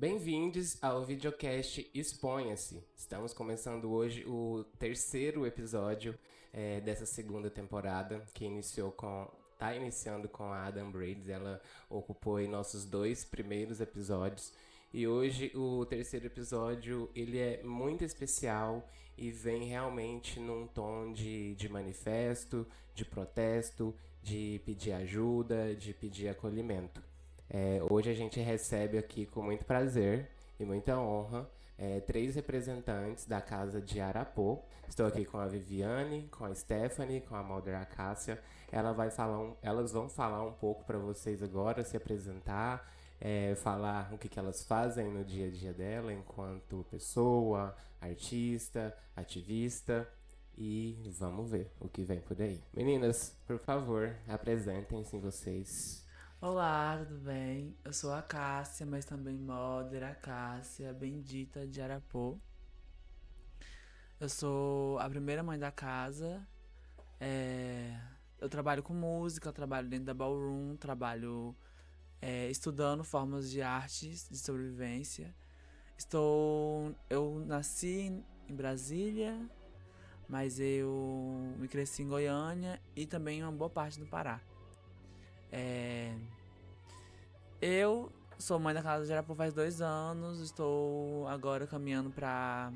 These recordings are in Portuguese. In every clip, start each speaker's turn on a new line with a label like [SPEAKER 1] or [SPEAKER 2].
[SPEAKER 1] Bem-vindos ao videocast Exponha-se. Estamos começando hoje o terceiro episódio dessa segunda temporada, que tá iniciando com a Adam Braids. Ela ocupou aí nossos dois primeiros episódios. E hoje o terceiro episódio ele é muito especial e vem realmente num tom de manifesto, de protesto, de pedir ajuda, de pedir acolhimento. Hoje a gente recebe aqui com muito prazer e muita honra três representantes da Casa de Arapô. Estou aqui com a Viviane, com a Stephanie, com a Mulder Acácia. Elas vão falar um pouco para vocês agora, se apresentar, falar o que elas fazem no dia a dia dela enquanto pessoa, artista, ativista. E vamos ver o que vem por aí. Meninas, por favor, apresentem-se vocês.
[SPEAKER 2] Olá, tudo bem? Eu sou a Cássia, mas também Mulder Acácia, bendita de Arapô. Eu sou a primeira mãe da casa. Eu trabalho com música, eu trabalho dentro da Ballroom, trabalho estudando formas de artes de sobrevivência. Eu nasci em Brasília, mas eu me cresci em Goiânia e também em uma boa parte do Pará. Eu sou mãe da Casa de Arapô faz 2 anos, estou agora caminhando para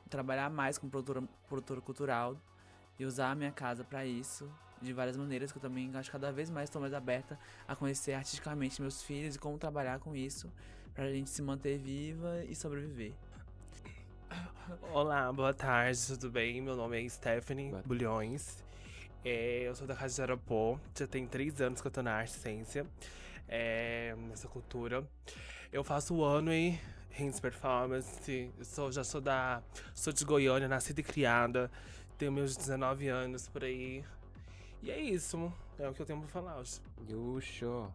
[SPEAKER 2] trabalhar mais com produtora cultural e usar a minha casa para isso, de várias maneiras, que eu também acho que cada vez mais estou mais aberta a conhecer artisticamente meus filhos e como trabalhar com isso, pra gente se manter viva e sobreviver.
[SPEAKER 3] Olá, boa tarde, tudo bem? Meu nome é Stephanie Bulhões. Eu sou da Casa de Arapô, já tem 3 anos que eu tô na arte ciência, nessa cultura. Eu faço o ano em performance, sou de Goiânia, nascida e criada, tenho meus 19 anos por aí. E é isso, é o que eu tenho pra falar hoje.
[SPEAKER 1] Yuxo.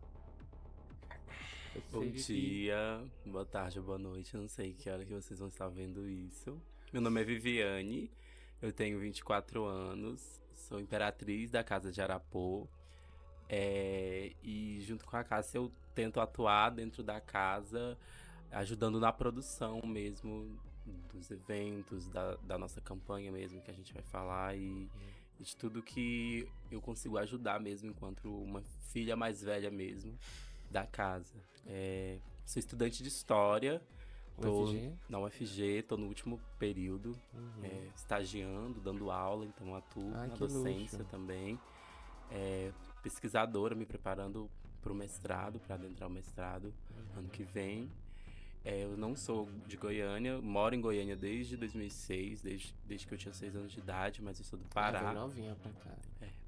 [SPEAKER 4] Bom dia, boa tarde, boa noite, eu não sei que hora que vocês vão estar vendo isso. Meu nome é Viviane, eu tenho 24 anos, sou imperatriz da Casa de Arapô. E junto com a Cássia eu tento atuar dentro da casa, ajudando na produção mesmo dos eventos, da nossa campanha mesmo que a gente vai falar e de tudo que eu consigo ajudar mesmo enquanto uma filha mais velha mesmo da casa. Sou estudante de História, tô na UFG, tô no último período, estagiando, dando aula, então atuo na docência também. Pesquisadora, me preparando para o mestrado, para adentrar o mestrado ano que vem. Eu não sou de Goiânia, moro em Goiânia desde 2006, desde que eu tinha 6 anos de idade, mas eu sou do Pará.
[SPEAKER 1] Vem novinha pra cá.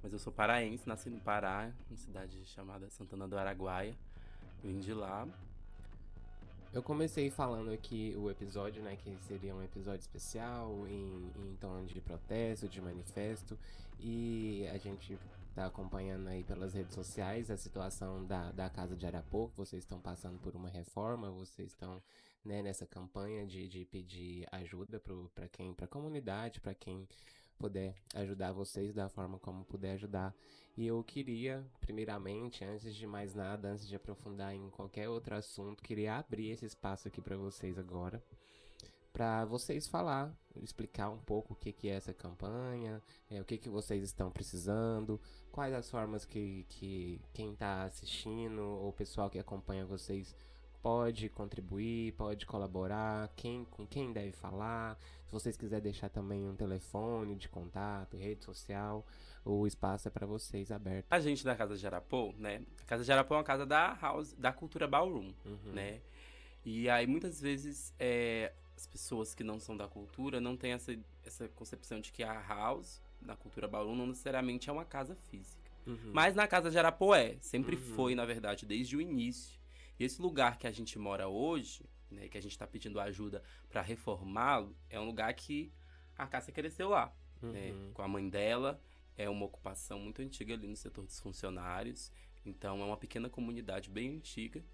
[SPEAKER 4] Mas eu sou paraense, nasci no Pará, uma cidade chamada Santana do Araguaia. Vim de lá.
[SPEAKER 1] Eu comecei falando aqui o episódio, né, que seria um episódio especial em tom de protesto, de manifesto, e a gente tá acompanhando aí pelas redes sociais a situação da Casa de Arapô, que vocês estão passando por uma reforma, vocês estão, né, nessa campanha de pedir ajuda pra comunidade, para quem puder ajudar vocês da forma como puder ajudar. E eu queria, primeiramente, antes de mais nada, antes de aprofundar em qualquer outro assunto, queria abrir esse espaço aqui para vocês agora, para vocês falar, explicar um pouco o que é essa campanha, o que vocês estão precisando, quais as formas que quem está assistindo ou o pessoal que acompanha vocês pode contribuir, pode colaborar, com quem deve falar. Se vocês quiserem deixar também um telefone de contato, rede social, o espaço é para vocês aberto.
[SPEAKER 4] A gente da Casa de Arapô, né? A Casa de Arapô é uma casa da cultura ballroom, né? E aí muitas vezes as pessoas que não são da cultura não têm essa concepção de que a house da cultura ballroom não necessariamente é uma casa física. Mas na Casa de Arapô sempre foi, na verdade, desde o início. E esse lugar que a gente mora hoje, né, que a gente está pedindo ajuda para reformá-lo, é um lugar que a Cássia cresceu lá, né, com a mãe dela. É uma ocupação muito antiga ali no setor dos funcionários. Então é uma pequena comunidade bem antiga,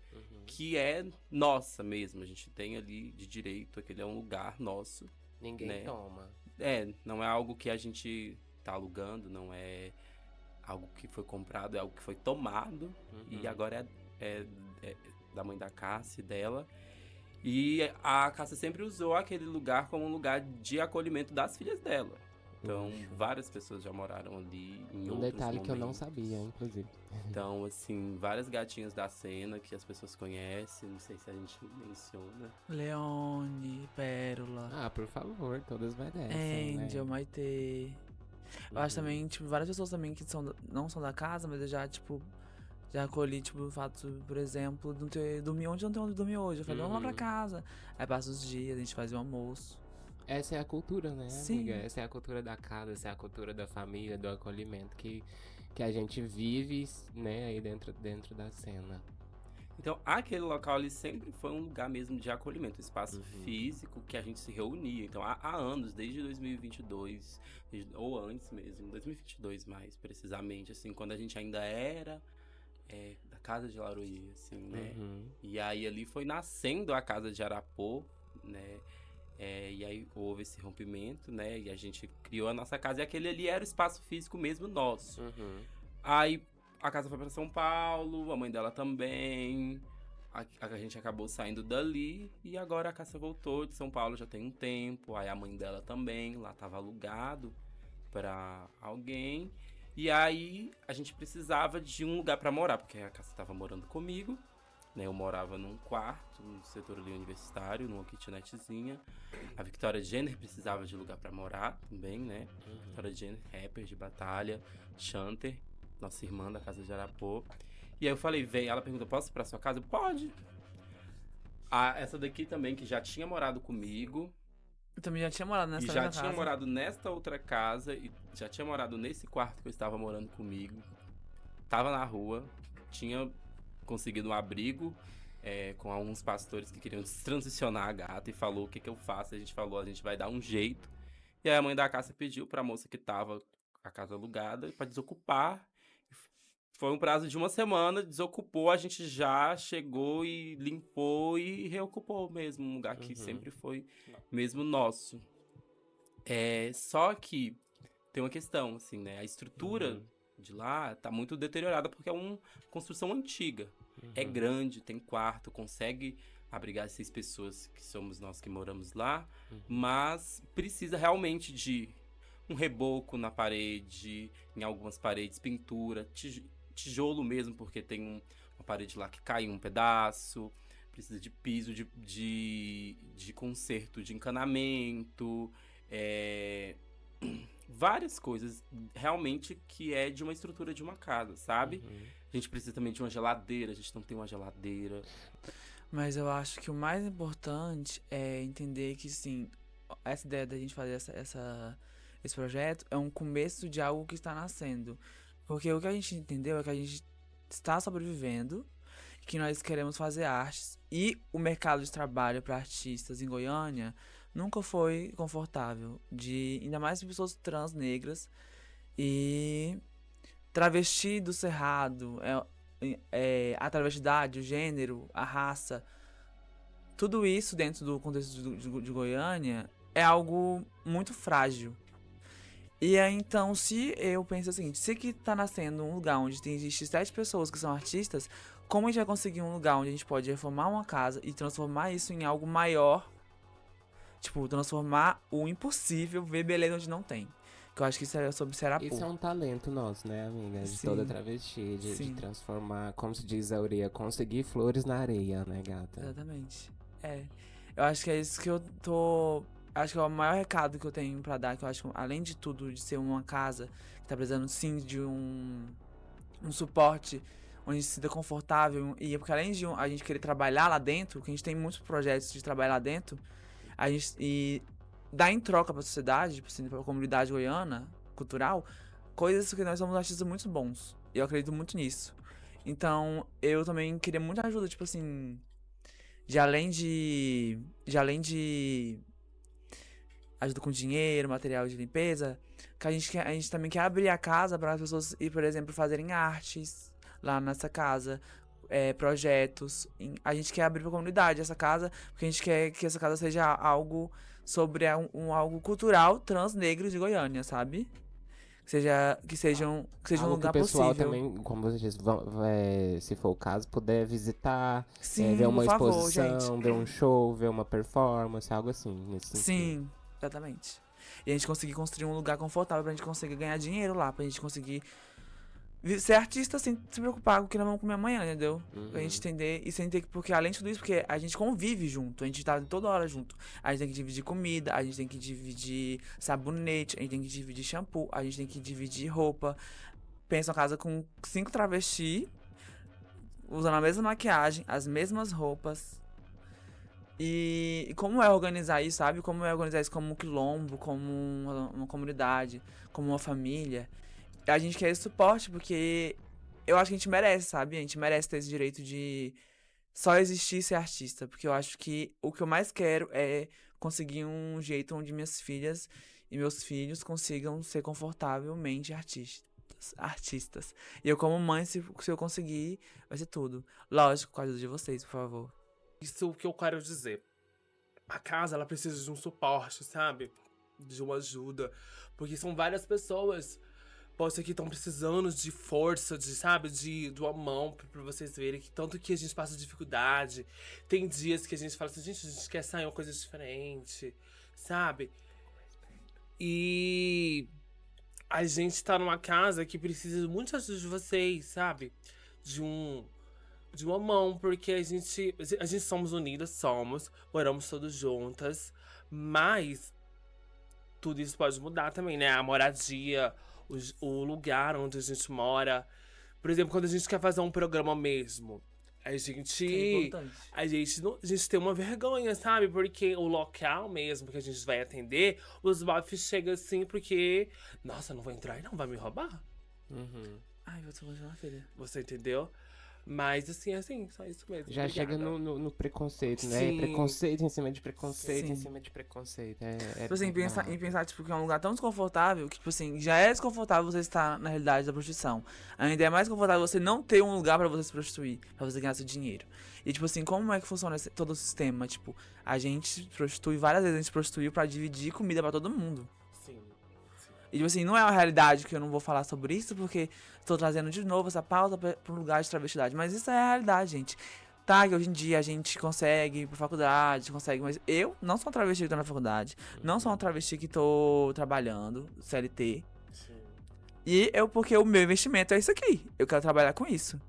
[SPEAKER 4] que é nossa mesmo. A gente tem ali de direito, aquele é um lugar nosso.
[SPEAKER 1] Ninguém toma.
[SPEAKER 4] Não é algo que a gente tá alugando, não é algo que foi comprado, é algo que foi tomado e agora da mãe da Cássia e dela. E a Cássia sempre usou aquele lugar como um lugar de acolhimento das filhas dela. Então, várias pessoas já moraram ali em outros
[SPEAKER 1] detalhe
[SPEAKER 4] momentos.
[SPEAKER 1] que eu não sabia, inclusive.
[SPEAKER 4] Então, assim, várias gatinhas da cena que as pessoas conhecem. Não sei se a gente menciona.
[SPEAKER 2] Leone, Pérola,
[SPEAKER 1] Ah, por favor, todas merecem,
[SPEAKER 2] Angel,
[SPEAKER 1] né?
[SPEAKER 2] Maitê. Eu acho também, tipo, várias pessoas também que não são da casa, mas eu já, tipo, já acolhi, tipo, o fato, por exemplo, de não ter dormir onde eu não tenho onde dormir hoje. Eu falei, vamos lá pra casa. Aí passa os dias, a gente faz o almoço.
[SPEAKER 1] Essa é a cultura, né,
[SPEAKER 2] Sim.
[SPEAKER 1] amiga? Essa é a cultura da casa, essa é a cultura da família, do acolhimento que a gente vive, né, aí dentro da cena.
[SPEAKER 4] Então, aquele local ali sempre foi um lugar mesmo de acolhimento, um espaço físico que a gente se reunia. Então, há anos, desde 2022, ou antes mesmo, 2022 mais precisamente, assim, quando a gente ainda era da Casa de Laroia, assim, né? E aí ali foi nascendo a Casa de Arapô, né? E aí houve esse rompimento, né? E a gente criou a nossa casa e aquele ali era o espaço físico mesmo nosso. Aí a casa foi pra São Paulo, a mãe dela também. A gente acabou saindo dali e agora a casa voltou de São Paulo já tem um tempo. Aí a mãe dela também, lá tava alugado pra alguém. E aí a gente precisava de um lugar pra morar, porque a casa tava morando comigo. Né, eu morava num quarto, no setor ali universitário, numa kitnetzinha. A Victoria Jenner precisava de lugar pra morar também, né? Victoria Jenner, rapper de batalha, Chanter, nossa irmã da Casa de Arapô. E aí eu falei, vem, ela perguntou, posso ir pra sua casa? Pode. Essa daqui também, que já tinha morado comigo.
[SPEAKER 2] Eu também já tinha morado nessa
[SPEAKER 4] E já tinha morado nesta outra casa, e já tinha morado nesse quarto que eu estava morando comigo. Tava na rua, tinha conseguido um abrigo com alguns pastores que queriam transicionar a gata e falou o que eu faço. A gente falou, a gente vai dar um jeito. E aí a mãe da casa pediu pra moça que tava a casa alugada pra desocupar. Foi um prazo de uma semana, desocupou, a gente já chegou e limpou e reocupou mesmo, um lugar que sempre foi mesmo nosso. Só que tem uma questão, assim, né? A estrutura de lá tá muito deteriorada porque é uma construção antiga. É grande, tem quarto, consegue abrigar 6 pessoas, que somos nós que moramos lá, mas precisa realmente de um reboco na parede, em algumas paredes, pintura, tijolo mesmo, porque tem uma parede lá que cai um pedaço, precisa de piso, de conserto, de encanamento, várias coisas realmente que é de uma estrutura de uma casa, sabe? A gente precisa também de uma geladeira, a gente não tem uma geladeira.
[SPEAKER 2] Mas eu acho que o mais importante é entender que, sim, essa ideia da gente fazer esse projeto é um começo de algo que está nascendo. Porque o que a gente entendeu é que a gente está sobrevivendo, que nós queremos fazer artes, e o mercado de trabalho para artistas em Goiânia nunca foi confortável, ainda mais pessoas trans, negras, e travesti do cerrado, a travestidade, o gênero, a raça, tudo isso dentro do contexto de Goiânia é algo muito frágil. E aí, então, se eu penso o seguinte, se que tá nascendo um lugar onde existe 7 pessoas que são artistas, como a gente vai conseguir um lugar onde a gente pode reformar uma casa e transformar isso em algo maior? Tipo, transformar o impossível, ver beleza onde não tem. Que eu acho que isso é sobre Serapô.
[SPEAKER 1] Isso é um talento nosso, né, amiga? De
[SPEAKER 2] Sim.
[SPEAKER 1] toda travesti, de transformar, como se diz a Aurea, conseguir flores na areia, né, gata?
[SPEAKER 2] Exatamente. Eu acho que é isso que eu tô... Acho que é o maior recado que eu tenho pra dar, que eu acho que, além de tudo, de ser uma casa que tá precisando, sim, de um suporte onde se sinta confortável, e porque além de a gente querer trabalhar lá dentro, que a gente tem muitos projetos de trabalhar lá dentro, e dar em troca pra sociedade, tipo assim, pra comunidade goiana, cultural, coisas que nós somos artistas muito bons. E eu acredito muito nisso. Então, eu também queria muita ajuda, tipo assim, de além de ajuda com dinheiro, material de limpeza, que a gente também quer abrir a casa para as pessoas ir, por exemplo, fazerem artes lá nessa casa, projetos. A gente quer abrir para a comunidade essa casa, porque a gente quer que essa casa seja algo sobre algo cultural trans negro de Goiânia, sabe? que seja um
[SPEAKER 1] Algo
[SPEAKER 2] lugar
[SPEAKER 1] que o pessoal
[SPEAKER 2] possível.
[SPEAKER 1] também, como você disse, se for o caso, puder visitar,
[SPEAKER 2] Sim,
[SPEAKER 1] ver uma
[SPEAKER 2] por favor,
[SPEAKER 1] exposição,
[SPEAKER 2] gente.
[SPEAKER 1] ver um show, ver uma performance, algo assim, nesse sentido.
[SPEAKER 2] Sim, exatamente. E a gente conseguir construir um lugar confortável pra gente conseguir ganhar dinheiro lá, pra gente conseguir ser artista sem se preocupar com o que nós vamos comer amanhã, entendeu? Pra gente entender e sem ter que. Porque além de tudo isso, porque a gente convive junto, a gente tá toda hora junto. A gente tem que dividir comida, a gente tem que dividir sabonete, a gente tem que dividir shampoo, a gente tem que dividir roupa. Pensa uma casa com 5 travestis, usando a mesma maquiagem, as mesmas roupas. E como é organizar isso, sabe? Como é organizar isso como um quilombo, como uma comunidade, como uma família. A gente quer esse suporte porque eu acho que a gente merece, sabe? A gente merece ter esse direito de só existir e ser artista. Porque eu acho que o que eu mais quero é conseguir um jeito onde minhas filhas e meus filhos consigam ser confortavelmente artistas. E eu como mãe, se eu conseguir, vai ser tudo. Lógico, com a ajuda de vocês, por favor.
[SPEAKER 3] Isso que eu quero dizer. A casa, ela precisa de um suporte, sabe? De uma ajuda. Porque são várias pessoas, pode ser que estão precisando de força, sabe? De uma mão pra vocês verem que tanto que a gente passa dificuldade. Tem dias que a gente fala assim, gente, a gente quer sair uma coisa diferente, sabe? E a gente tá numa casa que precisa muito da ajuda de vocês, sabe? De uma mão, porque a gente somos unidas, moramos todas juntas, mas tudo isso pode mudar também, né? A moradia, o lugar onde a gente mora. Por exemplo, quando a gente quer fazer um programa mesmo, a gente tem uma vergonha, sabe? Porque o local mesmo que a gente vai atender, os bafs chegam assim porque, nossa, não vou entrar não, vai me roubar.
[SPEAKER 2] Ai, vou te mostrar uma filha.
[SPEAKER 3] Você entendeu? Mas assim, só isso mesmo.
[SPEAKER 1] Já
[SPEAKER 3] Obrigada.
[SPEAKER 1] chega no preconceito, né?
[SPEAKER 3] Sim.
[SPEAKER 1] Preconceito em cima de preconceito,
[SPEAKER 2] Sim.
[SPEAKER 1] em cima de preconceito.
[SPEAKER 2] Tipo assim, pensar, tipo, que é um lugar tão desconfortável que, tipo assim, já é desconfortável você estar na realidade da prostituição. Ainda é mais confortável você não ter um lugar pra você se prostituir, pra você ganhar seu dinheiro. E, tipo assim, como é que funciona todo o sistema? Tipo, a gente se prostitui, várias vezes a gente se prostituiu pra dividir comida pra todo mundo.
[SPEAKER 3] Sim.
[SPEAKER 2] E, tipo assim, não é uma realidade que eu não vou falar sobre isso, porque estou trazendo de novo essa pauta pra um lugar de travestidade. Mas isso é a realidade, gente. Tá, que hoje em dia a gente consegue ir pra faculdade, mas eu não sou uma travesti que tô na faculdade, não sou uma travesti que tô trabalhando, CLT.
[SPEAKER 3] Sim.
[SPEAKER 2] E porque o meu investimento é isso aqui, eu quero trabalhar com isso.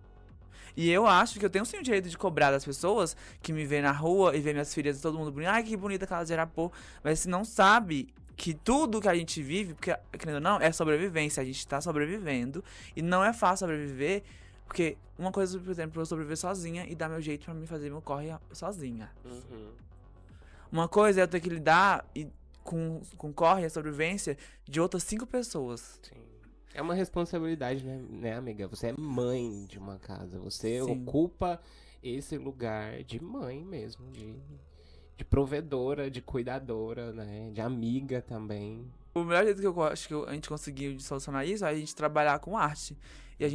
[SPEAKER 2] E eu acho que eu tenho sim o direito de cobrar das pessoas que me vêem na rua e vê minhas filhas e todo mundo bonito. Ai, que bonita a casa de Arapô. Mas se não sabe que tudo que a gente vive, porque, querendo ou não, é sobrevivência. A gente tá sobrevivendo. E não é fácil sobreviver. Porque uma coisa, por exemplo, eu sobreviver sozinha e dar meu jeito pra me fazer meu corre sozinha. Uma coisa é eu ter que lidar com corre e a sobrevivência de outras 5 pessoas.
[SPEAKER 1] Sim. É uma responsabilidade, né, amiga? Você é mãe de uma casa. Você
[SPEAKER 2] Sim.
[SPEAKER 1] ocupa esse lugar de mãe mesmo, de provedora, de cuidadora, né? De amiga também.
[SPEAKER 2] O melhor jeito que eu acho que a gente conseguiu de solucionar isso é a gente trabalhar com arte. E a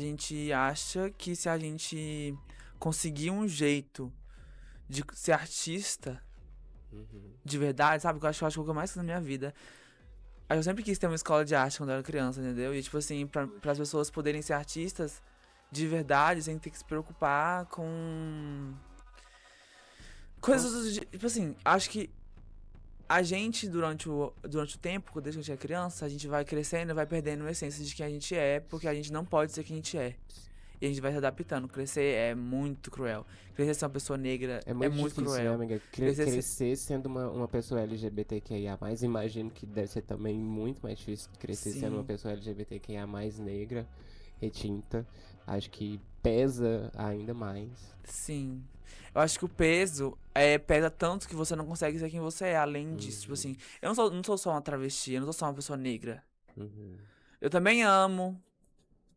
[SPEAKER 2] gente acha que se a gente conseguir um jeito de ser artista de verdade, sabe? Eu acho que é o que eu mais fiz na minha vida. Eu sempre quis ter uma escola de arte quando eu era criança, entendeu? E, tipo assim, para as pessoas poderem ser artistas de verdade, sem ter que se preocupar com coisas, tipo assim, acho que a gente, durante o tempo, desde que a gente é criança, a gente vai crescendo e vai perdendo a essência de quem a gente é, porque a gente não pode ser quem a gente é. E a gente vai se adaptando. Crescer é muito cruel. Crescer ser uma pessoa negra é muito
[SPEAKER 1] difícil,
[SPEAKER 2] cruel.
[SPEAKER 1] né, amiga? Crescer sendo uma pessoa LGBTQIA+, imagino que deve ser também muito mais difícil crescer
[SPEAKER 2] Sim.
[SPEAKER 1] sendo uma pessoa LGBTQIA+, negra, retinta. Acho que pesa ainda mais.
[SPEAKER 2] Sim. Eu acho que o peso pesa tanto que você não consegue ser quem você é. Além disso, tipo assim, eu não sou só uma travesti, eu não sou só uma pessoa negra. Eu também amo.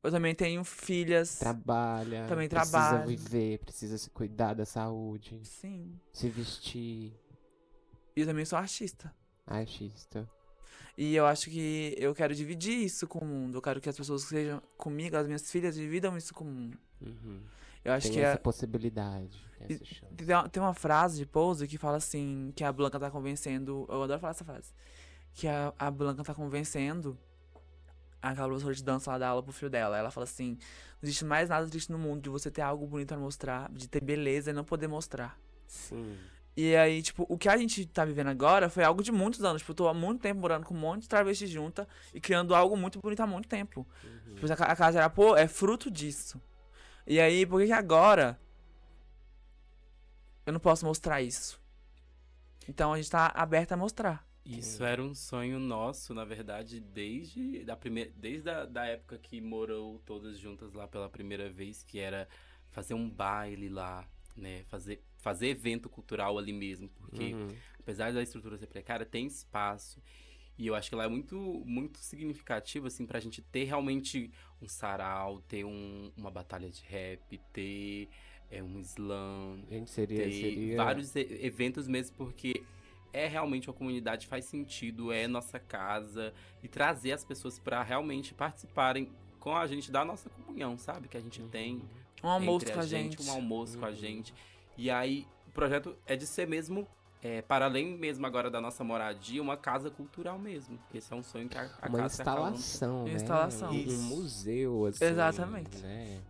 [SPEAKER 2] Eu também tenho filhas.
[SPEAKER 1] Trabalha.
[SPEAKER 2] Também
[SPEAKER 1] precisa
[SPEAKER 2] trabalho.
[SPEAKER 1] viver, precisa se cuidar da saúde.
[SPEAKER 2] Sim.
[SPEAKER 1] Se vestir.
[SPEAKER 2] E eu também sou artista.
[SPEAKER 1] Artista.
[SPEAKER 2] E eu acho que eu quero dividir isso com o mundo. Eu quero que as pessoas que sejam comigo, as minhas filhas, dividam isso com o mundo. Eu acho
[SPEAKER 1] Tem
[SPEAKER 2] que
[SPEAKER 1] essa possibilidade, essa chance.
[SPEAKER 2] tem uma frase de Pose que fala assim, que a Blanca tá convencendo. Eu adoro falar essa frase. Que a Blanca tá convencendo aquela professora de dança lá dá aula pro filho dela. Ela fala assim: não existe mais nada triste no mundo de você ter algo bonito pra mostrar, de ter beleza e não poder mostrar.
[SPEAKER 1] Sim.
[SPEAKER 2] E aí, tipo, o que a gente tá vivendo agora foi algo de muitos anos. Tipo, eu tô há muito tempo morando com um monte de travestis junta e criando algo muito bonito há muito tempo. Tipo, a Casa de Arapô é fruto disso. E aí, por que que agora eu não posso mostrar isso? Então a gente tá aberto a mostrar.
[SPEAKER 4] Isso era um sonho nosso, na verdade, desde a época que morou todas juntas lá pela primeira vez, que era fazer um baile lá, né? Fazer evento cultural ali mesmo, porque apesar da estrutura ser precária, tem espaço. E eu acho que lá é muito, muito significativo, assim, pra gente ter realmente um sarau, ter uma batalha de rap, ter um slam,
[SPEAKER 1] Gente,
[SPEAKER 4] ter
[SPEAKER 1] seria...
[SPEAKER 4] vários eventos mesmo, porque é realmente uma comunidade, faz sentido, é nossa casa, e trazer as pessoas pra realmente participarem com a gente da nossa comunhão, sabe? Que a gente tem
[SPEAKER 2] Um almoço
[SPEAKER 4] entre
[SPEAKER 2] com a gente.
[SPEAKER 4] um almoço com a gente. E aí, o projeto é de ser mesmo, para além mesmo agora da nossa moradia, uma casa cultural mesmo. Esse é um sonho que a
[SPEAKER 1] uma
[SPEAKER 4] casa tá falando.
[SPEAKER 1] instalação, né?
[SPEAKER 2] Instalação.
[SPEAKER 1] Um museu, assim.
[SPEAKER 2] Exatamente.
[SPEAKER 1] Né?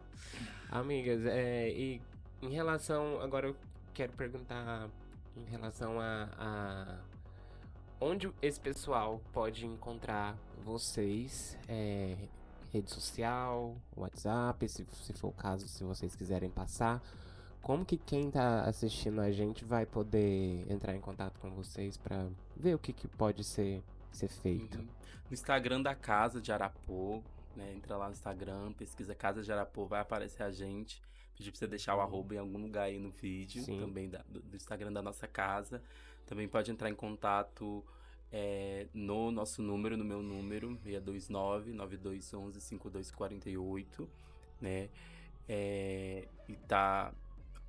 [SPEAKER 1] Amigas, e em relação... Agora eu quero perguntar em relação a onde esse pessoal pode encontrar vocês, rede social, WhatsApp, se for o caso, se vocês quiserem passar. Como que quem tá assistindo a gente vai poder entrar em contato com vocês pra ver o que pode ser feito?
[SPEAKER 4] No Instagram da Casa de Arapô, né? Entra lá no Instagram, pesquisa Casa de Arapô, vai aparecer a gente. Pedir pra você deixar o arroba em algum lugar aí no vídeo,
[SPEAKER 1] Sim.
[SPEAKER 4] também do Instagram da nossa casa. Também pode entrar em contato no nosso número, no meu número, 629-9211-5248, né? E tá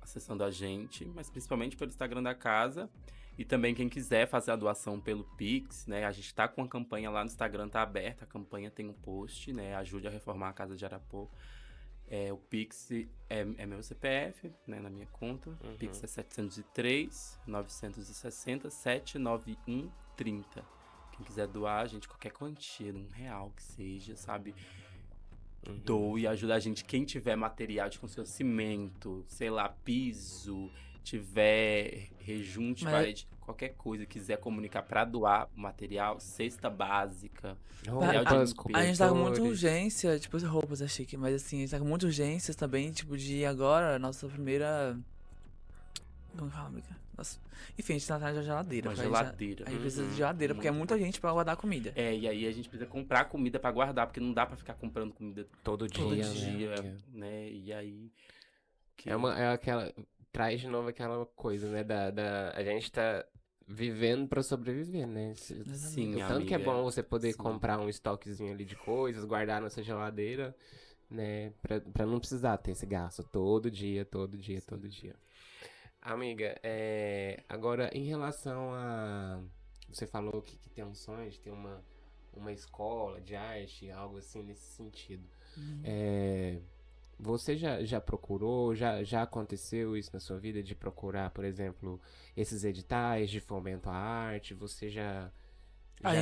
[SPEAKER 4] acessando a gente, mas principalmente pelo Instagram da casa. E também quem quiser fazer a doação pelo Pix, né? A gente tá com a campanha lá no Instagram, tá aberta. A campanha tem um post, né? Ajude a reformar a Casa de Arapô. O Pix é meu CPF, né? Na minha conta. O Pix é 703-960-791-30. Quem quiser doar, gente, qualquer quantia, R$1 que seja, sabe? Doe e ajuda a gente. Quem tiver material de construção, cimento, sei lá, piso, tiver rejunte, parede, qualquer coisa, quiser comunicar pra doar material, cesta básica, material de limpeza.
[SPEAKER 2] A gente tá com muita urgência, tipo, roupas é chique, mas assim, a gente tá com muita urgência também, tipo, de agora, nossa primeira... Como que fala, amiga? Nossa... Enfim, a gente tá atrás da geladeira.
[SPEAKER 4] Uma geladeira.
[SPEAKER 2] A gente precisa de geladeira, porque é muita gente pra guardar comida.
[SPEAKER 4] E aí a gente precisa comprar comida pra guardar, porque não dá pra ficar comprando comida
[SPEAKER 1] todo dia,
[SPEAKER 4] né? E aí...
[SPEAKER 1] É aquela... Traz de novo aquela coisa, né? A gente tá vivendo pra sobreviver, né?
[SPEAKER 4] Sim,
[SPEAKER 1] tanto
[SPEAKER 4] amiga,
[SPEAKER 1] que é bom você poder comprar um estoquezinho ali de coisas, guardar na sua geladeira, né? Pra não precisar ter esse gasto todo dia. Amiga, agora em relação a... Você falou que tem um sonho de ter uma escola de arte, algo assim nesse sentido. Você já procurou, já aconteceu isso na sua vida, de procurar, por exemplo, esses editais de fomento à arte? Você já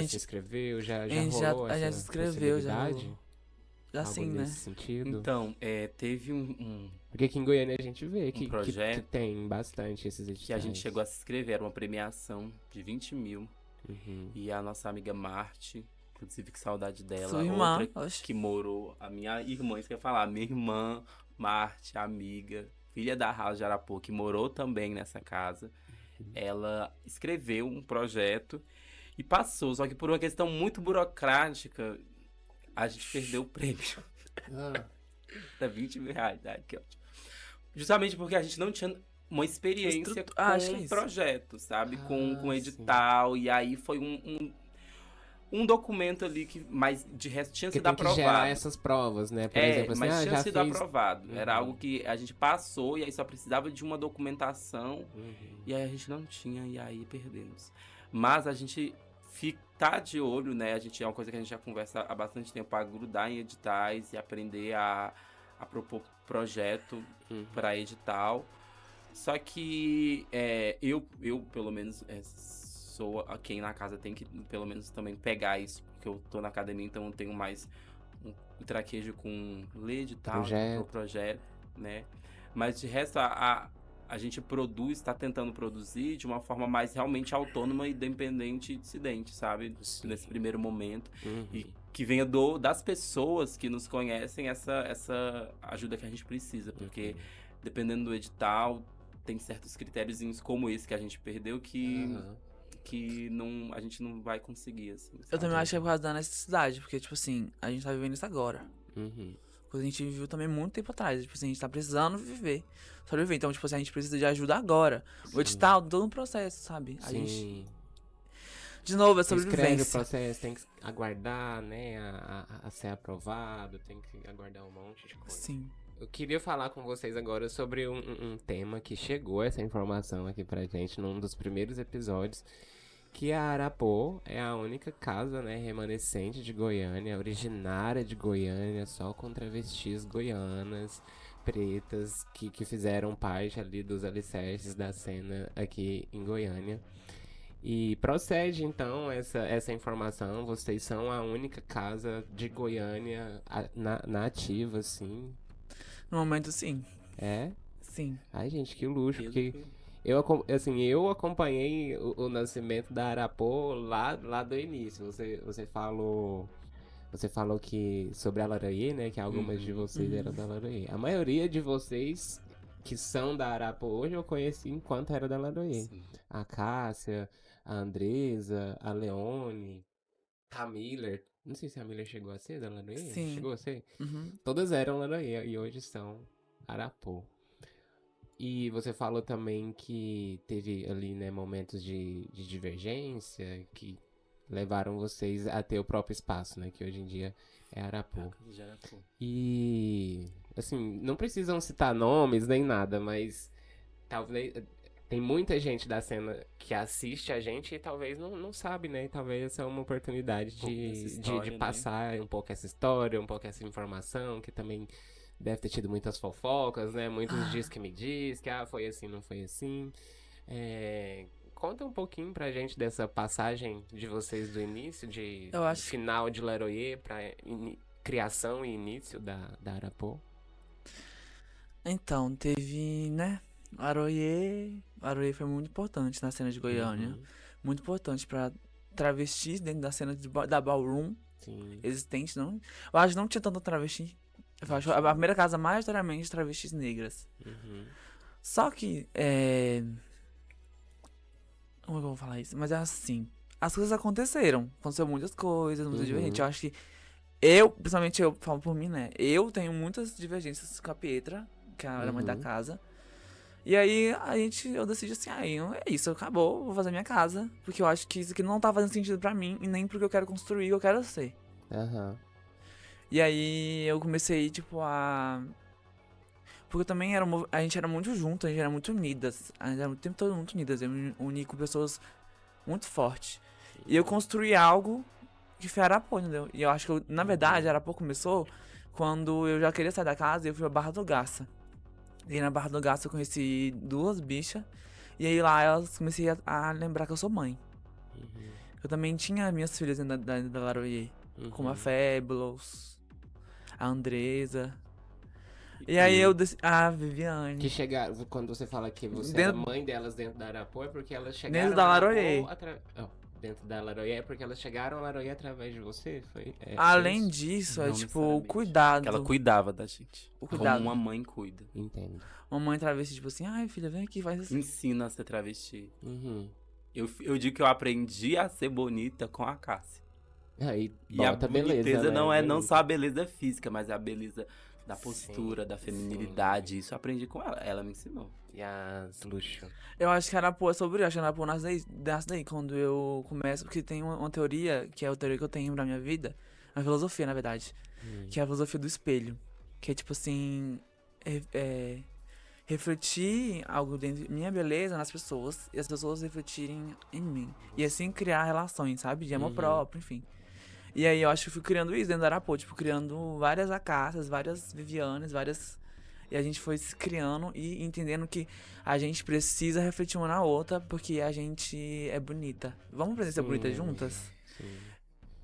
[SPEAKER 1] se inscreveu? Já rolou
[SPEAKER 2] a gente
[SPEAKER 1] essa
[SPEAKER 2] se inscreveu, já
[SPEAKER 1] possibilidade?
[SPEAKER 2] rolou. Já
[SPEAKER 1] Algo
[SPEAKER 2] sim, né?
[SPEAKER 1] nesse sentido?
[SPEAKER 4] Então, teve
[SPEAKER 1] Porque aqui em Goiânia a gente vê que tem bastante esses editais.
[SPEAKER 4] Que a gente chegou a se inscrever, era uma premiação de 20 mil. E a nossa amiga Marte, inclusive que saudade dela,
[SPEAKER 2] sua irmã,
[SPEAKER 4] outra que morou, a minha irmã, isso que eu ia falar, minha irmã Marte, amiga, filha da House de Arapô, que morou também nessa casa, ela escreveu um projeto e passou, só que por uma questão muito burocrática, a gente perdeu o prêmio. Tá 20 mil reais, que ótimo. Justamente porque a gente não tinha uma experiência com o projeto, sabe? Com edital, e aí foi um documento ali que, mas de resto tinha sido aprovado.
[SPEAKER 1] Que gerar essas provas, né? Por exemplo, assim,
[SPEAKER 4] mas tinha sido aprovado. Era algo que a gente passou e aí só precisava de uma documentação e aí a gente não tinha e aí perdemos. Mas a gente tá de olho, né? É uma coisa que a gente já conversa há bastante tempo, a grudar em editais e aprender a propor projeto para edital. Só que eu pelo menos, pessoa, quem na casa tem que, pelo menos, também pegar isso. Porque eu tô na academia, então eu tenho mais um traquejo com lead e tal, o projeto, né? Mas de resto, a gente tá tentando produzir de uma forma mais realmente autônoma e independente e dissidente, sabe?
[SPEAKER 1] Sim.
[SPEAKER 4] Nesse primeiro momento. E que venha das pessoas que nos conhecem essa ajuda que a gente precisa. Porque dependendo do edital, tem certos critériozinhos como esse que a gente perdeu que a gente não vai conseguir, assim.
[SPEAKER 2] Eu também acho que é por causa da necessidade, porque, tipo assim, a gente tá vivendo isso agora. Coisa que a gente viveu também muito tempo atrás. Tipo assim, a gente tá precisando sobreviver. Então, tipo assim, a gente precisa de ajuda agora.
[SPEAKER 1] Sim.
[SPEAKER 2] O edital, todo um processo, sabe? A
[SPEAKER 1] Sim.
[SPEAKER 2] gente... De novo, é sobrevivência.
[SPEAKER 1] Escreve o processo, tem que aguardar, né, a ser aprovado, tem que aguardar um monte de coisa.
[SPEAKER 2] Sim.
[SPEAKER 1] Eu queria falar com vocês agora sobre um tema que chegou essa informação aqui pra gente num dos primeiros episódios, que a Arapô é a única casa, né, remanescente de Goiânia, originária de Goiânia, só com travestis goianas, pretas, que fizeram parte ali dos alicerces da cena aqui em Goiânia. E procede, então, essa informação. Vocês são a única casa de Goiânia na ativa, assim.
[SPEAKER 2] No momento, sim.
[SPEAKER 1] É?
[SPEAKER 2] Sim.
[SPEAKER 1] Ai, gente, que luxo. Porque eu acompanhei o nascimento da Arapô lá do início. Você falou que sobre a Laranjê, né? Que algumas de vocês eram da Laranjê. A maioria de vocês que são da Arapô hoje eu conheci enquanto era da Laranjê. A Cássia, a Andresa, a Leone, a Miller. Não sei se a Miller chegou a ser da Laranjê.
[SPEAKER 2] Sim.
[SPEAKER 1] Chegou a ser?
[SPEAKER 2] Uhum.
[SPEAKER 1] Todas eram Laranjê e hoje são Arapô. E você falou também que teve ali, né, momentos de divergência que levaram vocês a ter o próprio espaço, né? Que hoje em dia é Arapô. E, assim, não precisam citar nomes nem nada, mas talvez tem muita gente da cena que assiste a gente e talvez não sabe, né? E talvez essa é uma oportunidade de passar um pouco essa história, um pouco essa informação, que também deve ter tido muitas fofocas, né? Muitos dias que me diz que foi assim, não foi assim. Conta um pouquinho pra gente dessa passagem de vocês do início, final de Laranjê pra criação e início da Arapô.
[SPEAKER 2] Então, teve, né? Laranjê foi muito importante na cena de Goiânia. Muito importante pra travestis dentro da cena da ballroom existente. Não, eu acho que não tinha tanto travesti. Eu acho a primeira casa majoritariamente de travestis negras. Só que, como é que eu vou falar isso? Mas é assim, as coisas aconteceu muitas coisas, muita divergência. Eu acho que principalmente eu falo por mim, né? Eu tenho muitas divergências com a Pietra, que era a mãe da casa. E aí eu decidi assim, é isso, acabou, vou fazer minha casa. Porque eu acho que isso aqui não tá fazendo sentido pra mim, e nem porque eu quero construir, eu quero ser. E aí eu comecei, tipo, porque também a gente era muito junto, a gente era muito unidas. A gente era o tempo todo muito unidas. Eu me uni com pessoas muito fortes. E eu construí algo que foi Arapô, entendeu? E eu acho que, na verdade, Arapô começou quando eu já queria sair da casa e eu fui pra Barra do Garça. E aí na Barra do Garça eu conheci 2 bichas. E aí lá elas comecei a lembrar que eu sou mãe. Eu também tinha minhas filhas dentro da Laranjê. Como a Fabulous, a Andresa. E aí a Viviane.
[SPEAKER 1] Que chegaram, quando você fala que você era mãe delas dentro da Arapô, é porque elas chegaram
[SPEAKER 2] dentro da Laranjê.
[SPEAKER 1] Dentro da Laranjê é porque elas chegaram a Laranjê através de você?
[SPEAKER 2] Além disso, é tipo o cuidado.
[SPEAKER 4] Que ela cuidava da gente.
[SPEAKER 2] O cuidado.
[SPEAKER 4] Como uma mãe cuida.
[SPEAKER 1] Entendo.
[SPEAKER 2] Uma mãe travesti, tipo assim, ai filha, vem aqui, faz assim.
[SPEAKER 4] Ensina a ser travesti. Eu digo que eu aprendi a ser bonita com a Cássia.
[SPEAKER 1] E a
[SPEAKER 4] beleza, né? Não só a beleza física, mas a beleza da postura, da feminilidade. Isso eu aprendi com ela. Ela me ensinou.
[SPEAKER 1] E as luxo.
[SPEAKER 2] Eu acho que a Arapô é sobre isso. Acho que a Arapô nasce daí, quando eu começo. Porque tem uma teoria, que é a teoria que eu tenho pra minha vida. Uma filosofia, na verdade. Que é a filosofia do espelho. Que é tipo assim. Refletir algo dentro de minha beleza nas pessoas. E as pessoas refletirem em mim. E assim criar relações, sabe? De amor próprio, enfim. E aí eu acho que eu fui criando isso dentro da Arapô. Tipo, criando várias Acácias, várias Vivianes, várias... E a gente foi se criando e entendendo que a gente precisa refletir uma na outra porque a gente é bonita. Vamos aprender a ser bonita juntas?
[SPEAKER 1] Sim.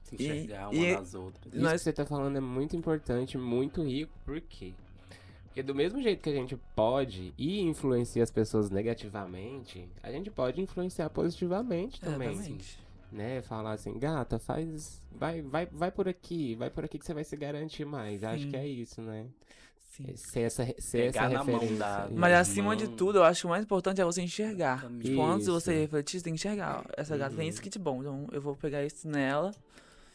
[SPEAKER 4] Se enxergar
[SPEAKER 2] E-
[SPEAKER 4] uma nas outras.
[SPEAKER 1] Isso que você tá falando é muito importante, muito rico. Por quê? Porque do mesmo jeito que a gente pode e influencia as pessoas negativamente, a gente pode influenciar positivamente também.
[SPEAKER 2] Exatamente.
[SPEAKER 1] Né? Falar assim, gata, faz. Vai por aqui que você vai se garantir mais. Acho
[SPEAKER 2] Sim.
[SPEAKER 1] que é isso, né?
[SPEAKER 2] Sim.
[SPEAKER 1] Ser essa
[SPEAKER 4] Pegar na mão
[SPEAKER 1] referência.
[SPEAKER 4] da-
[SPEAKER 2] Mas
[SPEAKER 4] Irmão.
[SPEAKER 2] acima de tudo, eu acho que o mais importante é você enxergar.
[SPEAKER 4] Exatamente.
[SPEAKER 2] Tipo, antes de
[SPEAKER 1] Isso.
[SPEAKER 2] você refletir, você tem que enxergar. Ó, essa gata tem
[SPEAKER 1] Uhum.
[SPEAKER 2] isso que de bom, então eu vou pegar isso nela.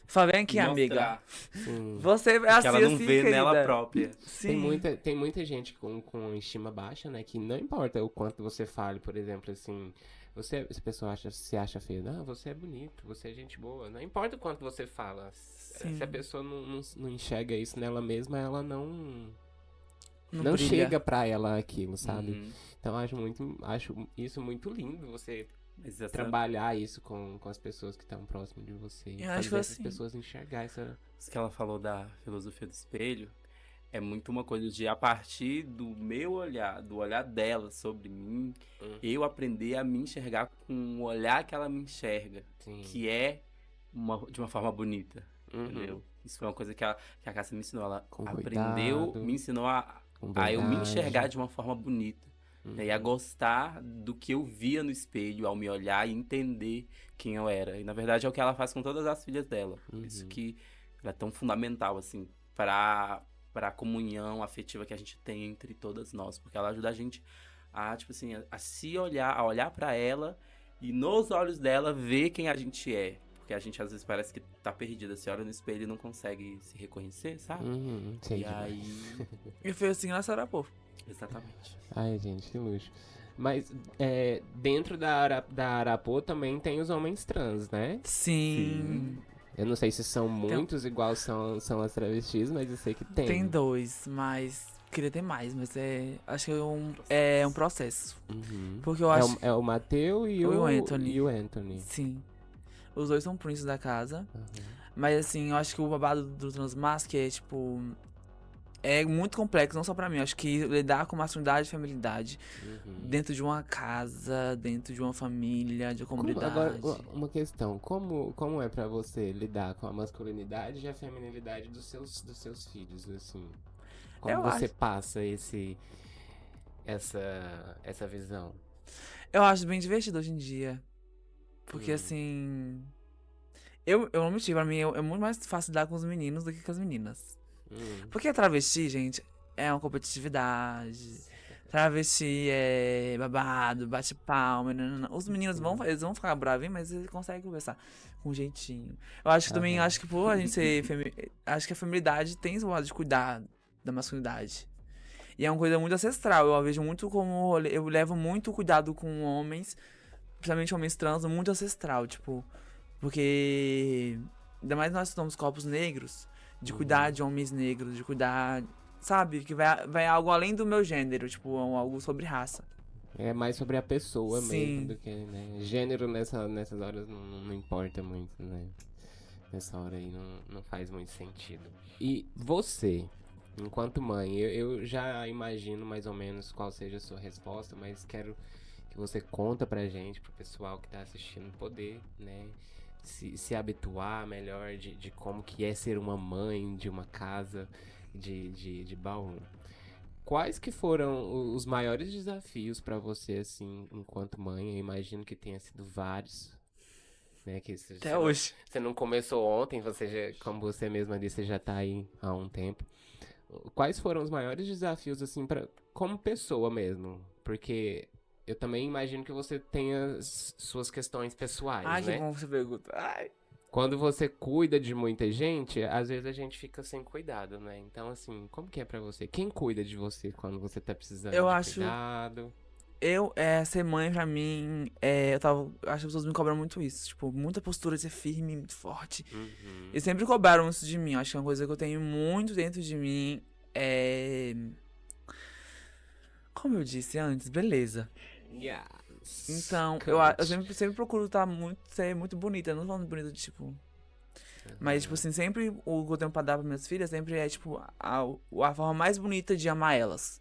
[SPEAKER 2] Fala, vem aqui, amiga.
[SPEAKER 4] Mostrar
[SPEAKER 1] Sim.
[SPEAKER 2] Você é assim,
[SPEAKER 4] que ela não
[SPEAKER 2] assim,
[SPEAKER 4] vê
[SPEAKER 2] querida.
[SPEAKER 4] nela própria.
[SPEAKER 2] Sim.
[SPEAKER 1] Tem muita gente com estima baixa, né? Que não importa o quanto você fale, por exemplo, assim. Se a pessoa se acha feia, não, você é bonito, você é gente boa. Não importa o quanto você fala.
[SPEAKER 2] Sim.
[SPEAKER 1] Se a pessoa não enxerga isso nela mesma, ela não
[SPEAKER 2] Não brilha.
[SPEAKER 1] chega pra ela aquilo, sabe?
[SPEAKER 4] Uhum.
[SPEAKER 1] Então acho isso muito lindo, você
[SPEAKER 4] Mas essa-
[SPEAKER 1] trabalhar isso com as pessoas que estão próximas de você.
[SPEAKER 2] Eu acho
[SPEAKER 1] Fazer
[SPEAKER 2] que
[SPEAKER 1] essas
[SPEAKER 2] assim-
[SPEAKER 1] pessoas enxergar essa.
[SPEAKER 4] Isso que ela falou da filosofia do espelho é muito uma coisa de, a partir do meu olhar, do olhar dela sobre mim, eu aprender a me enxergar com o olhar que ela me enxerga,
[SPEAKER 1] Sim.
[SPEAKER 4] que é de uma forma bonita,
[SPEAKER 1] Uhum.
[SPEAKER 4] entendeu? Isso foi uma coisa que a Cássia me ensinou. Ela
[SPEAKER 1] Com
[SPEAKER 4] aprendeu,
[SPEAKER 1] cuidado,
[SPEAKER 4] me ensinou
[SPEAKER 1] com
[SPEAKER 4] a eu me
[SPEAKER 1] verdade.
[SPEAKER 4] enxergar de uma forma bonita.
[SPEAKER 1] Uhum.
[SPEAKER 4] Né, e a gostar do que eu via no espelho ao me olhar e entender quem eu era. E na verdade é o que ela faz com todas as filhas dela. Por isso
[SPEAKER 1] Uhum.
[SPEAKER 4] que ela é tão fundamental, assim, para a comunhão afetiva que a gente tem entre todas nós. Porque ela ajuda a gente a, tipo assim, a se olhar, a olhar para ela e nos olhos dela ver quem a gente é. Porque a gente às vezes parece que tá perdida. Você olha no espelho e não consegue se reconhecer, sabe?
[SPEAKER 1] Sei
[SPEAKER 4] E
[SPEAKER 1] demais.
[SPEAKER 4] aí.
[SPEAKER 2] E foi assim na Sarapô.
[SPEAKER 4] Exatamente.
[SPEAKER 1] Ai, gente, que luxo. Mas dentro da Arapô também tem os homens trans, né?
[SPEAKER 2] Sim.
[SPEAKER 1] Eu não sei se são muitos igual são as travestis, mas eu sei que tem.
[SPEAKER 2] Tem 2, mas queria ter mais, mas acho que é um processo.
[SPEAKER 1] Uhum.
[SPEAKER 2] Porque eu acho.
[SPEAKER 1] É o Mateu e o
[SPEAKER 2] Anthony.
[SPEAKER 1] E o Anthony.
[SPEAKER 2] Sim. Os dois são príncipes da casa.
[SPEAKER 1] Uhum.
[SPEAKER 2] Mas assim, eu acho que o babado do Transmask é tipo. É muito complexo, não só pra mim. Eu acho que lidar com masculinidade e feminilidade
[SPEAKER 1] Uhum.
[SPEAKER 2] dentro de uma casa, dentro de uma família, de uma comunidade.
[SPEAKER 1] Agora, uma questão. Como é pra você lidar com a masculinidade e a feminilidade dos seus filhos, assim? Como
[SPEAKER 2] Eu
[SPEAKER 1] você
[SPEAKER 2] acho-
[SPEAKER 1] passa essa visão?
[SPEAKER 2] Eu acho bem divertido hoje em dia. Porque assim. Eu não menti, pra mim é muito mais fácil lidar com os meninos do que com as meninas. Porque travesti, gente, é uma competitividade. Travesti é babado, bate palma. Nanana. Os meninos eles vão ficar bravinhos, mas eles conseguem conversar com um jeitinho. Eu acho que também,
[SPEAKER 1] Aham.
[SPEAKER 2] acho que por a gente ser acho que a feminilidade tem esse modo de cuidar da masculinidade. E é uma coisa muito ancestral. Eu vejo muito como. Eu levo muito cuidado com homens, principalmente homens trans, muito ancestral, tipo. Porque. Ainda mais nós que somos corpos negros, de cuidar de homens negros, de cuidar. Sabe? Que vai algo além do meu gênero, tipo, algo sobre raça.
[SPEAKER 1] É mais sobre a pessoa
[SPEAKER 2] Sim.
[SPEAKER 1] mesmo do que, né? Gênero nessas horas não importa muito, né? Nessa hora aí não faz muito sentido. E você, enquanto mãe, eu já imagino mais ou menos qual seja a sua resposta, mas quero que você conta pra gente, pro pessoal que tá assistindo, poder, né? Se habituar melhor de como que é ser uma mãe de uma casa de Bauru. Quais que foram os maiores desafios pra você, assim, enquanto mãe? Eu imagino que tenha sido vários, né? Que
[SPEAKER 2] Até hoje.
[SPEAKER 1] você não começou ontem, como você mesma disse, você já tá aí há um tempo. Quais foram os maiores desafios, assim, como pessoa mesmo? Porque eu também imagino que você tenha suas questões pessoais,
[SPEAKER 2] Ai,
[SPEAKER 1] né?
[SPEAKER 2] que bom que você pergunta. Ai.
[SPEAKER 1] Quando você cuida de muita gente, às vezes a gente fica sem cuidado, né? Então, assim, como que é pra você? Quem cuida de você quando você tá precisando
[SPEAKER 2] Eu
[SPEAKER 1] de
[SPEAKER 2] acho-
[SPEAKER 1] cuidado?
[SPEAKER 2] Ser mãe pra mim, acho que as pessoas me cobram muito isso. Tipo, muita postura de ser firme, muito forte.
[SPEAKER 1] Uhum.
[SPEAKER 2] E sempre cobraram isso de mim. Acho que é uma coisa que eu tenho muito dentro de mim. Como eu disse antes, beleza.
[SPEAKER 1] Yes.
[SPEAKER 2] Então, eu sempre procuro ser muito bonita. Não falando bonita de tipo. Mas, tipo assim, sempre o que eu tenho pra dar pra minhas filhas sempre é, tipo, a forma mais bonita de amar elas.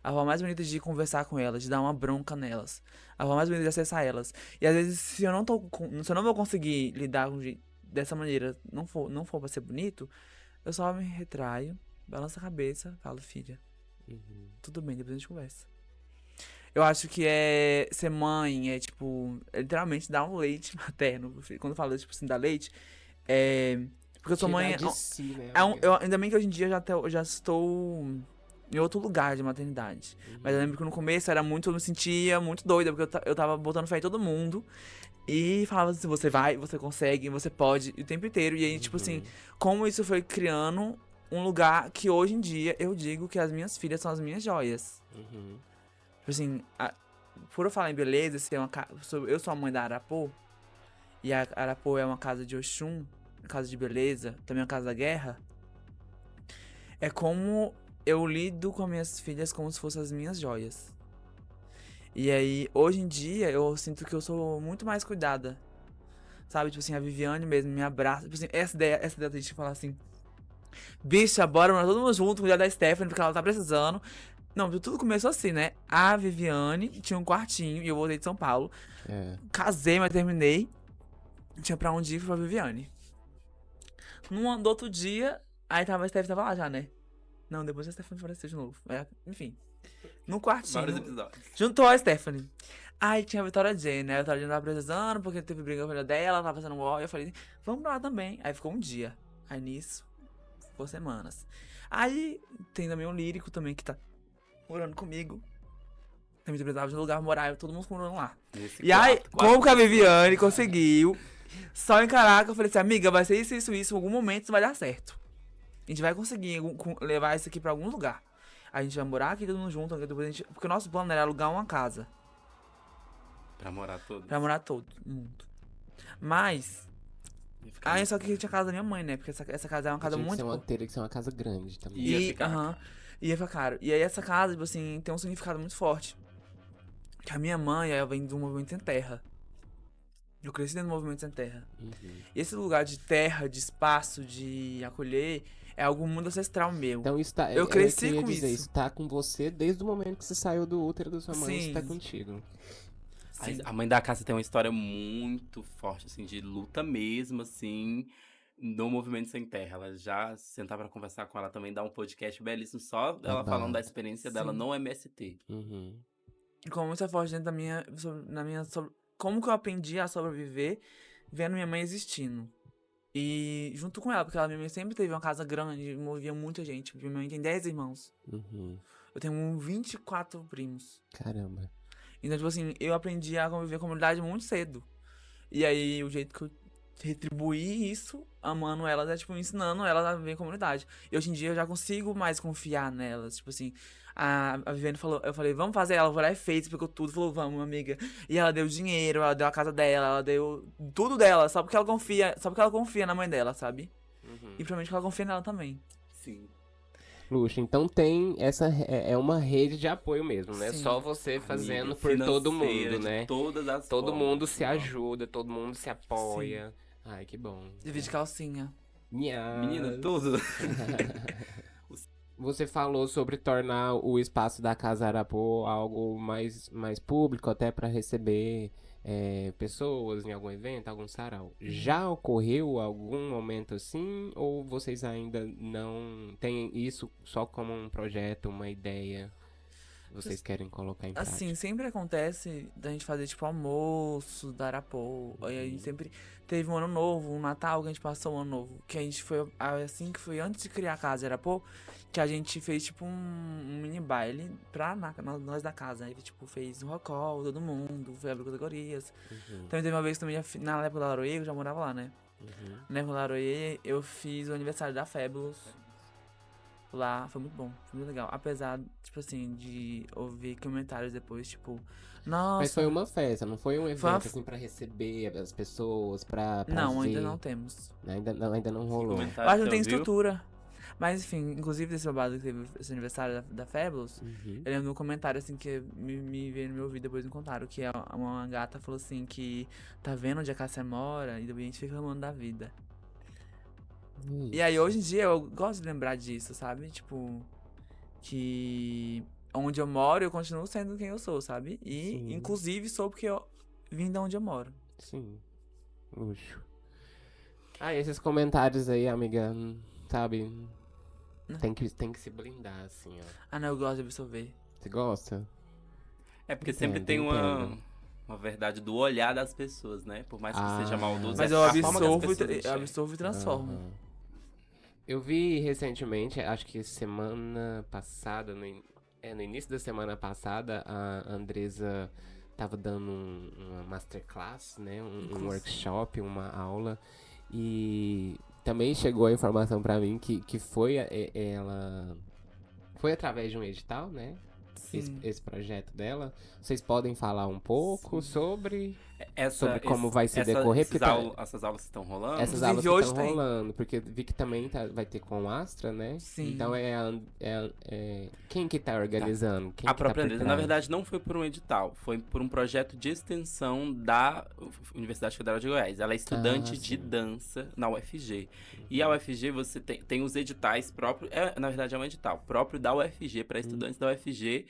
[SPEAKER 2] A forma mais bonita de conversar com elas, de dar uma bronca nelas. A forma mais bonita de acessar elas. E às vezes, se eu não vou conseguir lidar dessa maneira, não for pra ser bonito, eu só me retraio, balanço a cabeça, falo, filha, tudo bem, depois a gente conversa. Eu acho que ser mãe, literalmente dar um leite materno. Quando eu falo, tipo assim, dar leite, porque eu sou mãe.
[SPEAKER 1] De si, né,
[SPEAKER 2] Ainda bem que hoje em dia eu já estou em outro lugar de maternidade. Mas eu lembro que no começo eu me sentia muito doida, porque eu tava botando fé em todo mundo. E falava assim, você vai, você consegue, você pode, o tempo inteiro. E aí, tipo assim, como isso foi criando um lugar que hoje em dia eu digo que as minhas filhas são as minhas joias. Tipo assim, por eu falar em beleza, eu sou a mãe da Arapô, e a Arapô é uma casa de Oxum, uma casa de beleza, também uma casa da guerra. É como eu lido com as minhas filhas como se fossem as minhas joias. E aí, hoje em dia, eu sinto que eu sou muito mais cuidada. Sabe? Tipo assim, a Viviane mesmo me abraça. Tipo assim, essa ideia da gente falar assim, bicha, bora morar todo mundo junto, cuidar da Stephanie, porque ela tá precisando. Não, tudo começou assim, né? A Viviane tinha um quartinho e eu voltei de São Paulo. Casei, mas terminei. Não tinha pra onde ir pra Viviane. Do outro dia, aí a Stephanie tava lá já, né? Não, depois a Stephanie apareceu de novo. Enfim. No quartinho.
[SPEAKER 4] Vários episódios.
[SPEAKER 2] Juntou a Stephanie. Aí tinha a Vitória Jane, né? A Vitória Jane tava precisando, porque teve briga com a filha dela, tava fazendo um. Eu falei, vamos pra lá também. Aí ficou um dia. Aí nisso, ficou semanas. Aí tem também um lírico também que tá morando comigo. Também precisava de um lugar pra morar, todo mundo morando lá. E aí, como que a Viviane conseguiu só encarar que eu falei assim, amiga, vai ser isso, em algum momento isso vai dar certo. A gente vai conseguir levar isso aqui pra algum lugar. A gente vai morar aqui todo mundo junto, porque o nosso plano era alugar uma casa.
[SPEAKER 4] Pra morar todo.
[SPEAKER 2] Pra morar todo mundo. Mas... Aí só que tinha a casa da minha mãe, né? Porque essa casa é uma casa muito...
[SPEAKER 1] Teria que ser uma casa grande também.
[SPEAKER 2] Ia ficar caro. E aí essa casa, tipo assim, tem um significado muito forte. Que a minha mãe, ela vem do movimento sem terra. Eu cresci dentro do movimento sem terra. E esse lugar de terra, de espaço, de acolher, é algo muito ancestral meu.
[SPEAKER 1] Então isso tá...
[SPEAKER 2] Eu cresci com isso.
[SPEAKER 1] Isso tá com você desde o momento que você saiu do útero da sua mãe,
[SPEAKER 2] Sim.
[SPEAKER 1] isso tá contigo.
[SPEAKER 4] A mãe da Cássia tem uma história muito forte, assim, de luta mesmo, assim, no Movimento Sem Terra. Ela já sentar pra conversar com ela também, dá um podcast belíssimo, só ela falando da experiência dela no MST.
[SPEAKER 2] E como isso é forte dentro como que eu aprendi a sobreviver vendo minha mãe existindo. E junto com ela, porque minha mãe sempre teve uma casa grande, movia muita gente. Minha mãe tem 10 irmãos. Eu tenho 24 primos.
[SPEAKER 1] Caramba.
[SPEAKER 2] Então, tipo assim, eu aprendi a conviver com a comunidade muito cedo. E aí, o jeito que eu retribuí isso, amando elas, é, tipo, ensinando elas a viver em comunidade. E hoje em dia, eu já consigo mais confiar nelas. Tipo assim, a Viviane falou, eu falei, vamos fazer, ela foi lá e fez, explicou tudo, falou, vamos, amiga. E ela deu dinheiro, ela deu a casa dela, ela deu tudo dela, só porque ela confia na mãe dela, sabe? E provavelmente ela confia nela também.
[SPEAKER 4] Sim.
[SPEAKER 1] Luxo, então tem essa, é uma rede de apoio mesmo, né?
[SPEAKER 2] Sim.
[SPEAKER 1] Só você fazendo
[SPEAKER 4] Amiga,
[SPEAKER 1] por todo
[SPEAKER 4] financeira,
[SPEAKER 1] mundo,
[SPEAKER 4] de
[SPEAKER 1] né?
[SPEAKER 4] todas as
[SPEAKER 1] Todo
[SPEAKER 4] formas,
[SPEAKER 1] mundo se
[SPEAKER 4] assim, ó.
[SPEAKER 1] ajuda, todo mundo se apoia. Ai, que bom.
[SPEAKER 2] Divide calcinha.
[SPEAKER 4] Menina, tudo.
[SPEAKER 1] Você falou sobre tornar o espaço da Casa Arapô algo mais público, até para receber pessoas em algum evento, algum sarau. Já ocorreu algum momento assim? Ou vocês ainda não têm isso só como um projeto, uma ideia? Vocês querem colocar em prática?
[SPEAKER 2] Assim, sempre acontece da gente fazer, tipo, almoço, da Arapô. Aí a gente sempre teve um ano novo, um Natal, que a gente passou um ano novo. Que a gente foi, assim, que foi antes de criar a casa Arapô, que a gente fez, tipo, um mini baile pra nós da casa. Aí, tipo, fez um rock call, todo mundo, foi abrir categorias. Também teve uma vez também, na época da Laroê, eu já morava lá, né? Na época da Laroê, eu fiz o aniversário da Fabulous. Lá, foi muito bom, foi muito legal. Apesar, tipo assim, de ouvir comentários depois, tipo, nossa...
[SPEAKER 1] Mas foi uma festa, não foi um evento assim pra receber as pessoas, pra
[SPEAKER 2] Não,
[SPEAKER 1] ver.
[SPEAKER 2] ainda não temos.
[SPEAKER 1] Ainda não rolou.
[SPEAKER 2] Eu acho que não tem estrutura. Mas enfim, inclusive desse babado que teve esse aniversário da Fabulous, eu lembro de um comentário assim que me veio no meu ouvido depois me contaram, que uma gata falou assim que tá vendo onde a Cássia mora e a gente fica reclamando da vida. E aí hoje em dia eu gosto de lembrar disso, sabe? Tipo, que onde eu moro, eu continuo sendo quem eu sou, sabe? E,
[SPEAKER 1] Sim.
[SPEAKER 2] inclusive, sou porque eu vim de onde eu moro.
[SPEAKER 1] Sim. Luxo. Ah, e esses comentários aí, amiga, sabe? Tem que se blindar, assim, ó.
[SPEAKER 2] Ah, não, eu gosto de absorver.
[SPEAKER 1] Você gosta?
[SPEAKER 4] É porque sempre
[SPEAKER 1] Entendo,
[SPEAKER 4] tem
[SPEAKER 1] entendo.
[SPEAKER 4] uma verdade do olhar das pessoas, né? Por mais que seja maldoso,
[SPEAKER 2] Mas
[SPEAKER 4] é
[SPEAKER 2] eu
[SPEAKER 4] a forma que as
[SPEAKER 2] absorvo,
[SPEAKER 4] pessoas
[SPEAKER 2] eu
[SPEAKER 4] enxergam.
[SPEAKER 2] absorvo e transformo.
[SPEAKER 1] Aham. Eu vi recentemente, acho que semana passada, no início da semana passada, a Andresa tava dando uma masterclass, né? Um workshop, uma aula. E também chegou a informação pra mim que foi ela. Foi através de um edital, né?
[SPEAKER 2] Sim.
[SPEAKER 1] Esse projeto dela. Vocês podem falar um pouco sobre como
[SPEAKER 4] Esse-
[SPEAKER 1] vai se decorrer?
[SPEAKER 4] esses
[SPEAKER 1] Porque
[SPEAKER 4] essas aulas que estão rolando,
[SPEAKER 1] essas
[SPEAKER 2] Inclusive,
[SPEAKER 1] aulas que
[SPEAKER 2] hoje
[SPEAKER 1] estão
[SPEAKER 2] tem.
[SPEAKER 1] rolando, porque vi que também vai ter com o Astra, né?
[SPEAKER 2] Sim.
[SPEAKER 1] Então quem que tá organizando? Quem
[SPEAKER 4] a
[SPEAKER 1] que tá
[SPEAKER 4] própria
[SPEAKER 1] por
[SPEAKER 4] Andresa, na
[SPEAKER 1] trás?
[SPEAKER 4] verdade, não foi por um edital, foi por um projeto de extensão da Universidade Federal de Goiás. Ela é estudante de
[SPEAKER 1] sim.
[SPEAKER 4] dança na UFG. E a UFG, você tem os editais próprios, na verdade é um edital próprio da UFG, para estudantes da UFG.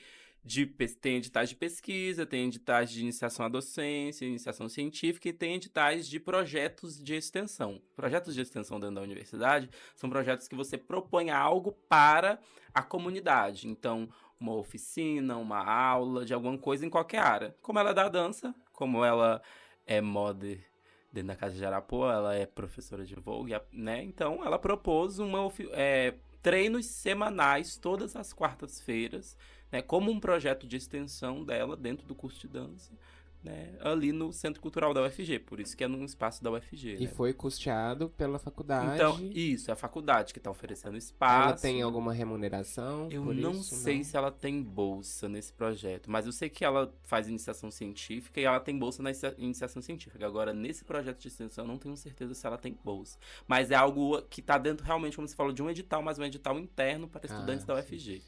[SPEAKER 4] Tem editais de pesquisa, tem editais de iniciação à docência, iniciação científica e tem editais de projetos de extensão. Projetos de extensão dentro da universidade são projetos que você propõe algo para a comunidade. Então, uma oficina, uma aula de alguma coisa em qualquer área. Como ela é da dança, como ela é modder dentro da Casa de Arapuã, ela é professora de Vogue, né? Então, ela propôs treinos semanais todas as quartas-feiras, né, como um projeto de extensão dela dentro do curso de dança, né, ali no Centro Cultural da UFG, por isso que é num espaço da UFG.
[SPEAKER 1] E
[SPEAKER 4] né?
[SPEAKER 1] foi custeado pela faculdade.
[SPEAKER 4] Então, isso, é a faculdade que está oferecendo
[SPEAKER 1] Ela
[SPEAKER 4] espaço.
[SPEAKER 1] tem alguma remuneração
[SPEAKER 4] Eu
[SPEAKER 1] por
[SPEAKER 4] não
[SPEAKER 1] isso?
[SPEAKER 4] sei se ela tem bolsa nesse projeto, mas eu sei que ela faz iniciação científica e ela tem bolsa na iniciação científica. Agora, nesse projeto de extensão, eu não tenho certeza se ela tem bolsa. Mas é algo que está dentro, realmente, como você falou, de um edital, mas um edital interno para estudantes da UFG.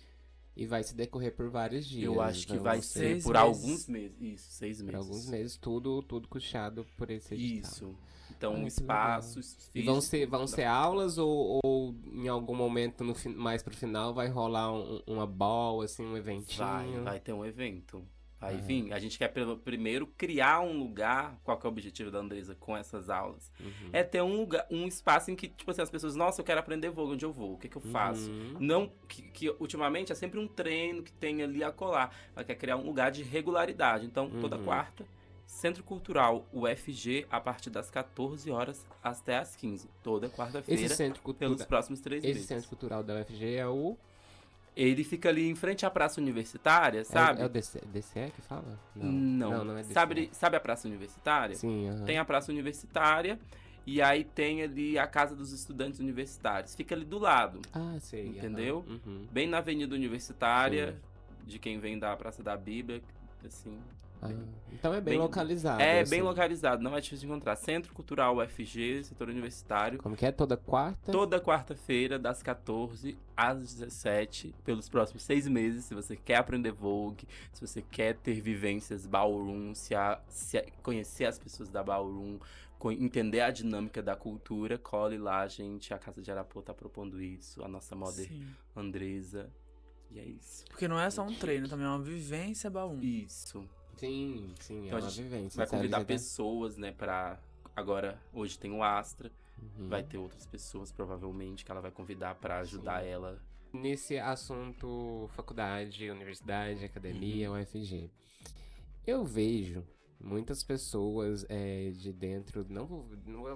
[SPEAKER 1] E vai se decorrer por vários dias.
[SPEAKER 4] Eu acho que
[SPEAKER 1] vão
[SPEAKER 4] vai
[SPEAKER 1] ser
[SPEAKER 4] ser
[SPEAKER 2] 6
[SPEAKER 4] por
[SPEAKER 2] meses.
[SPEAKER 4] alguns meses. Isso, 6
[SPEAKER 1] por
[SPEAKER 4] meses.
[SPEAKER 1] alguns meses, tudo custeado por esse edital.
[SPEAKER 4] Isso. Então,
[SPEAKER 1] Ah, que
[SPEAKER 4] espaços
[SPEAKER 1] E vão ser aulas ou em algum momento mais pro final vai rolar uma ball, assim, um eventinho?
[SPEAKER 4] Vai ter um evento. Vai vir. A gente quer primeiro criar um lugar. Qual que é o objetivo da Andresa com essas aulas? É ter um lugar, um espaço em que, tipo assim, as pessoas, nossa, eu quero aprender Vogue, onde eu vou? O que eu faço? Não, que ultimamente é sempre um treino que tem ali a colar. Ela quer criar um lugar de regularidade. Então, toda quarta, Centro Cultural UFG, a partir das 14 horas até as 15. Toda quarta-feira,
[SPEAKER 1] Esse centro cultural,
[SPEAKER 4] pelos próximos 3
[SPEAKER 1] esse
[SPEAKER 4] meses.
[SPEAKER 1] centro cultural da UFG é o
[SPEAKER 4] Ele fica ali em frente à Praça Universitária, sabe?
[SPEAKER 1] É o DCE que fala?
[SPEAKER 4] Não
[SPEAKER 1] é DCE.
[SPEAKER 4] Sabe a Praça Universitária?
[SPEAKER 1] Sim, aham.
[SPEAKER 4] Tem a Praça Universitária e aí tem ali a Casa dos Estudantes Universitários. Fica ali do lado,
[SPEAKER 1] Ah, sei.
[SPEAKER 4] entendeu?
[SPEAKER 1] aham. Uhum.
[SPEAKER 4] Bem na Avenida Universitária, de quem vem da Praça da Bíblia, assim.
[SPEAKER 1] Ah, então é bem
[SPEAKER 4] Bem-
[SPEAKER 1] localizado.
[SPEAKER 4] É
[SPEAKER 1] assim.
[SPEAKER 4] bem localizado, não é difícil de encontrar. Centro Cultural UFG, setor universitário.
[SPEAKER 1] Como que é? Toda quarta?
[SPEAKER 4] Toda quarta-feira, das 14 às 17, pelos próximos 6 meses, se você quer aprender Vogue, se você quer ter vivências ballroom, conhecer as pessoas da ballroom, entender a dinâmica da cultura, cole lá, gente. A Casa de Arapuã tá propondo isso, a nossa modder
[SPEAKER 2] Sim.
[SPEAKER 4] Andresa. E é isso.
[SPEAKER 2] Porque não é só um treino, também é uma vivência baú.
[SPEAKER 4] Isso.
[SPEAKER 1] Sim,
[SPEAKER 4] Então
[SPEAKER 1] é
[SPEAKER 4] a
[SPEAKER 1] uma
[SPEAKER 4] gente
[SPEAKER 1] vivência.
[SPEAKER 4] vai
[SPEAKER 1] sabe?
[SPEAKER 4] convidar
[SPEAKER 1] Já tá-
[SPEAKER 4] pessoas, né, pra... Agora, hoje tem o Astra,
[SPEAKER 1] Uhum.
[SPEAKER 4] vai ter outras pessoas, provavelmente, que ela vai convidar pra ajudar ela.
[SPEAKER 1] Nesse assunto faculdade, universidade, academia,
[SPEAKER 4] Uhum.
[SPEAKER 1] UFG, eu vejo muitas pessoas de dentro, não vou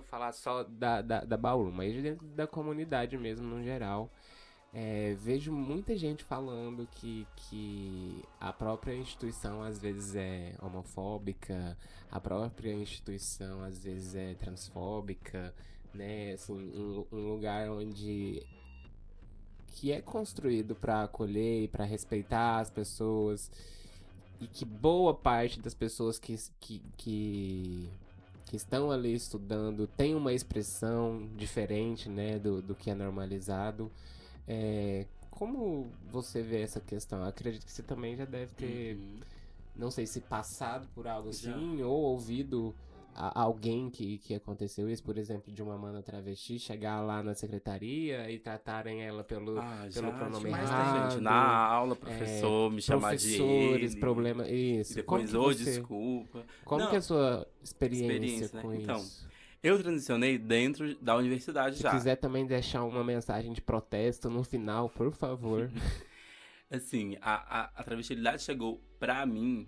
[SPEAKER 1] falar só da Ballroom, mas de dentro da comunidade mesmo, no geral. Vejo muita gente falando que a própria instituição às vezes é homofóbica, a própria instituição às vezes é transfóbica, né? Assim, um lugar onde que é construído para acolher e para respeitar as pessoas e que boa parte das pessoas que estão ali estudando tem uma expressão diferente, né, do que é normalizado. Como você vê essa questão? Eu acredito que você também já deve ter,
[SPEAKER 4] Uhum.
[SPEAKER 1] não sei se passado por algo
[SPEAKER 4] Já.
[SPEAKER 1] assim, ou ouvido alguém que aconteceu isso, por exemplo, de uma mana travesti chegar lá na secretaria e tratarem ela pelo pronome errado?
[SPEAKER 4] Gente, na aula, professor me chamar de ele.
[SPEAKER 1] Problema, isso.
[SPEAKER 4] E depois, desculpa.
[SPEAKER 1] Como que é a sua experiência com
[SPEAKER 4] né?
[SPEAKER 1] isso?
[SPEAKER 4] Então, eu transicionei dentro da universidade já.
[SPEAKER 1] Se quiser também deixar uma mensagem de protesto no final, por favor.
[SPEAKER 4] Assim, a travestilidade chegou pra mim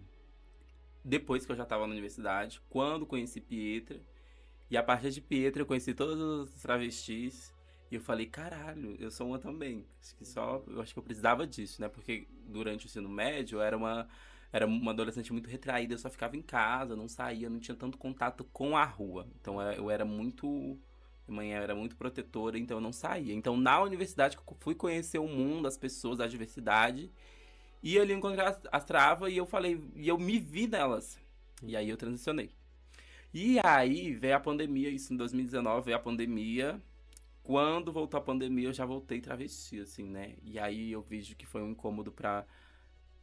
[SPEAKER 4] depois que eu já tava na universidade, quando conheci Pietra. E a partir de Pietra eu conheci todas as travestis. E eu falei, caralho, eu sou uma também. Eu acho que eu precisava disso, né? Porque durante o ensino médio eu era uma adolescente muito retraída, eu só ficava em casa, não saía, não tinha tanto contato com a rua. Então eu era muito... Minha mãe era muito protetora, então eu não saía. Então na universidade eu fui conhecer o mundo, as pessoas, a diversidade. E ali eu encontrei as travas e eu falei, e eu me vi nelas. E aí eu transicionei. E aí veio a pandemia, isso em 2019, veio a pandemia. Quando voltou a pandemia, eu já voltei travesti, assim, né? E aí eu vejo que foi um incômodo para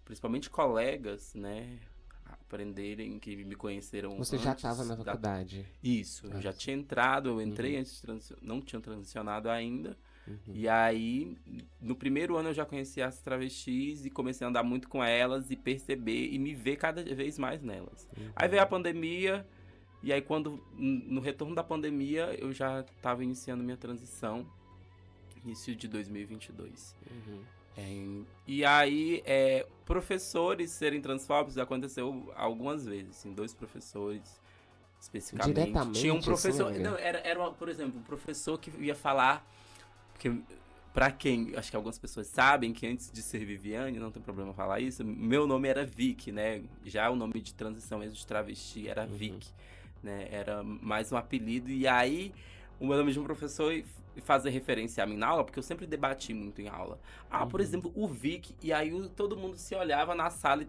[SPEAKER 4] principalmente colegas, né? Aprenderem, que me conheceram.
[SPEAKER 1] Você já estava na faculdade?
[SPEAKER 4] Isso, eu já tinha entrado, eu entrei antes de não tinha transicionado ainda. E aí, no primeiro ano eu já conheci as travestis e comecei a andar muito com elas e perceber e me ver cada vez mais nelas. Aí veio a pandemia, e aí no retorno da pandemia, eu já estava iniciando minha transição, início de 2022. E aí, professores serem transfóbicos aconteceu algumas vezes, assim, 2 professores especificamente.
[SPEAKER 1] Diretamente,
[SPEAKER 4] tinha um professor,
[SPEAKER 1] assim,
[SPEAKER 4] não, era por exemplo, um professor que ia falar, porque pra quem, acho que algumas pessoas sabem que antes de ser Viviane, não tem problema falar isso, meu nome era Vic, né? Já o nome de transição mesmo de travesti era Vic, né? Era mais um apelido. E aí, o meu nome de um professor fazer referência a mim na aula, porque eu sempre debati muito em aula. Por exemplo, o Vic, e aí todo mundo se olhava na sala,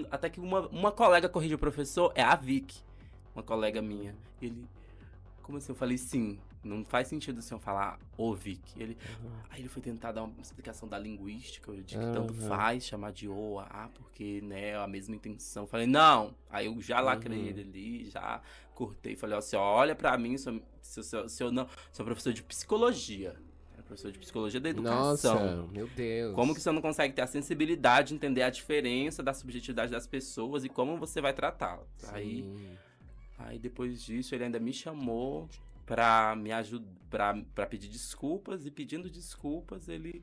[SPEAKER 4] até que uma colega corrigiu o professor, é a Vic, uma colega minha. Ele, como assim? Eu falei, sim. Não faz sentido o senhor falar o Vic. Aí ele foi tentar dar uma explicação da linguística, de que tanto faz chamar de o, porque, né, é a mesma intenção. Eu falei, não. Aí eu já lacrei ele ali, já cortei. Falei, ó, senhor, olha pra mim, senhor não, sou professor de psicologia. É professor de psicologia da educação.
[SPEAKER 1] Nossa, meu Deus.
[SPEAKER 4] Como que o senhor não consegue ter a sensibilidade de entender a diferença da subjetividade das pessoas e como você vai tratá-las? Aí depois disso ele ainda me chamou pra me ajudar, pra pedir desculpas, e pedindo desculpas, ele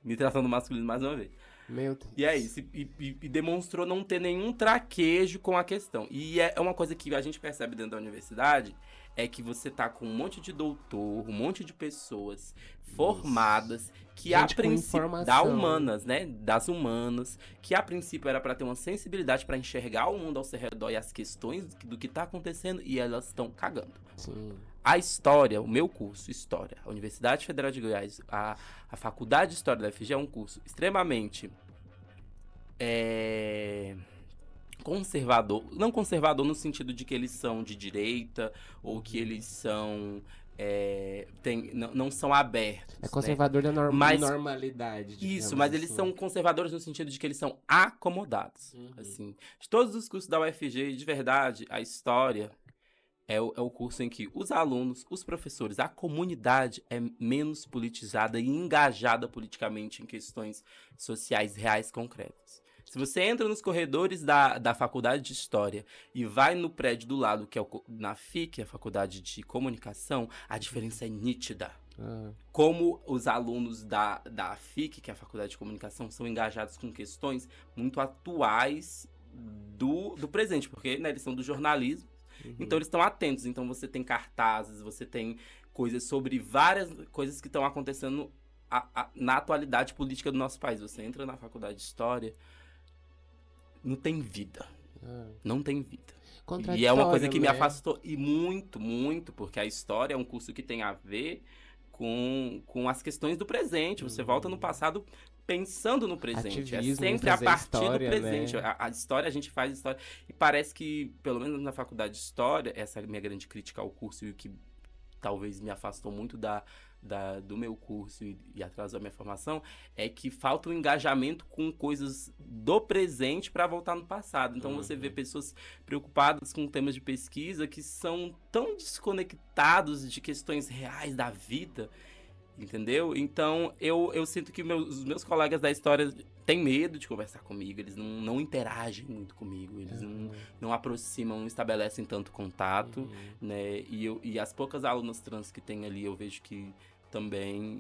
[SPEAKER 4] me tratando masculino mais uma vez.
[SPEAKER 1] Meu Deus.
[SPEAKER 4] E é isso, e demonstrou não ter nenhum traquejo com a questão. E é uma coisa que a gente percebe dentro da universidade, é que você tá com um monte de doutor, um monte de pessoas formadas, que a princípio, das humanas, que a princípio era pra ter uma sensibilidade pra enxergar o mundo ao seu redor e as questões do que tá acontecendo, e elas estão cagando.
[SPEAKER 1] Sim.
[SPEAKER 4] A história, o meu curso, História, a Universidade Federal de Goiás, a Faculdade de História da UFG é um curso extremamente conservador. Não conservador no sentido de que eles são de direita ou que eles são... não são abertos.
[SPEAKER 1] É conservador, né? Da normalidade.
[SPEAKER 4] Isso, mas eles são conservadores no sentido de que eles são acomodados. Assim, de todos os cursos da UFG, de verdade, a História... É o curso em que os alunos, os professores, a comunidade é menos politizada e engajada politicamente em questões sociais reais concretas. Se você entra nos corredores da Faculdade de História e vai no prédio do lado, que é na FIC, a Faculdade de Comunicação, a diferença é nítida. Como os alunos da FIC, que é a Faculdade de Comunicação, são engajados com questões muito atuais do presente, porque, né, eles são do jornalismo. Então eles estão atentos, então você tem cartazes, você tem coisas sobre várias coisas que estão acontecendo na atualidade política do nosso país. Você entra na faculdade de História, não tem vida, não tem vida. E é uma coisa que me afastou, e muito, muito, porque a História é um curso que tem a ver com as questões do presente. Você volta no passado pensando no presente.
[SPEAKER 1] Ativismo,
[SPEAKER 4] é sempre a partir
[SPEAKER 1] história,
[SPEAKER 4] do presente.
[SPEAKER 1] Né?
[SPEAKER 4] A história, a gente faz história. E parece que, pelo menos na faculdade de História, essa é a minha grande crítica ao curso e o que talvez me afastou muito da do meu curso e atrás da minha formação, é que falta um engajamento com coisas do presente para voltar no passado. Então você vê pessoas preocupadas com temas de pesquisa que são tão desconectados de questões reais da vida, entendeu? Então eu sinto que os meus colegas da história têm medo de conversar comigo, eles não interagem muito comigo, eles não aproximam, não estabelecem tanto contato, né? E as poucas alunas trans que tem ali, eu vejo que também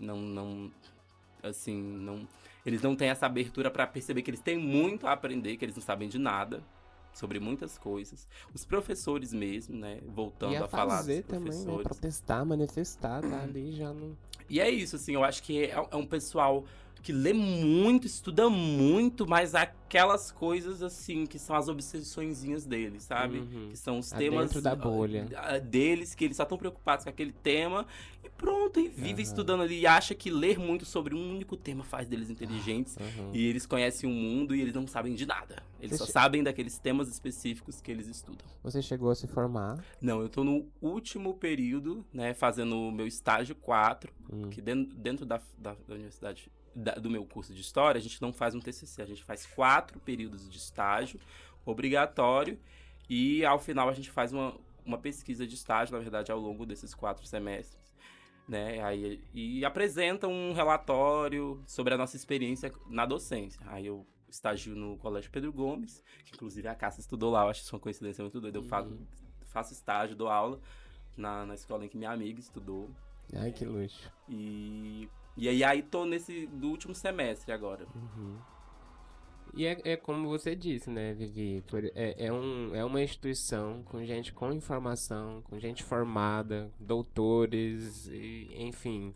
[SPEAKER 4] eles não têm essa abertura para perceber que eles têm muito a aprender, que eles não sabem de nada sobre muitas coisas. Os professores mesmo, né, voltando a falar dos professores.
[SPEAKER 1] Também, né, protestar, manifestar, tá ali já não...
[SPEAKER 4] E é isso, assim, eu acho que é um pessoal que lê muito, estuda muito, mas aquelas coisas, assim, que são as obsessõezinhas deles, sabe? Que são os temas
[SPEAKER 1] dentro da bolha
[SPEAKER 4] deles, que eles só estão preocupados com aquele tema e pronto, e vive estudando ali e acha que ler muito sobre um único tema faz deles inteligentes e eles conhecem o mundo e eles não sabem de nada. Eles só sabem daqueles temas específicos que eles estudam.
[SPEAKER 1] Você chegou a se formar?
[SPEAKER 4] Não, eu tô no último período, né, fazendo o meu estágio 4, que dentro da universidade, do meu curso de História, a gente não faz um TCC, a gente faz 4 períodos de estágio obrigatório e ao final a gente faz uma pesquisa de estágio, na verdade, ao longo desses 4 semestres, né, e apresenta um relatório sobre a nossa experiência na docência. Aí eu estagio no Colégio Pedro Gomes, que inclusive a Cássia estudou lá, eu acho isso uma coincidência muito doida, eu faço estágio, dou aula na escola em que minha amiga estudou.
[SPEAKER 1] Ai, que luxo.
[SPEAKER 4] E aí tô do último semestre agora.
[SPEAKER 1] E é como você disse, né, Vivi? É uma instituição com gente com informação, com gente formada, doutores, enfim.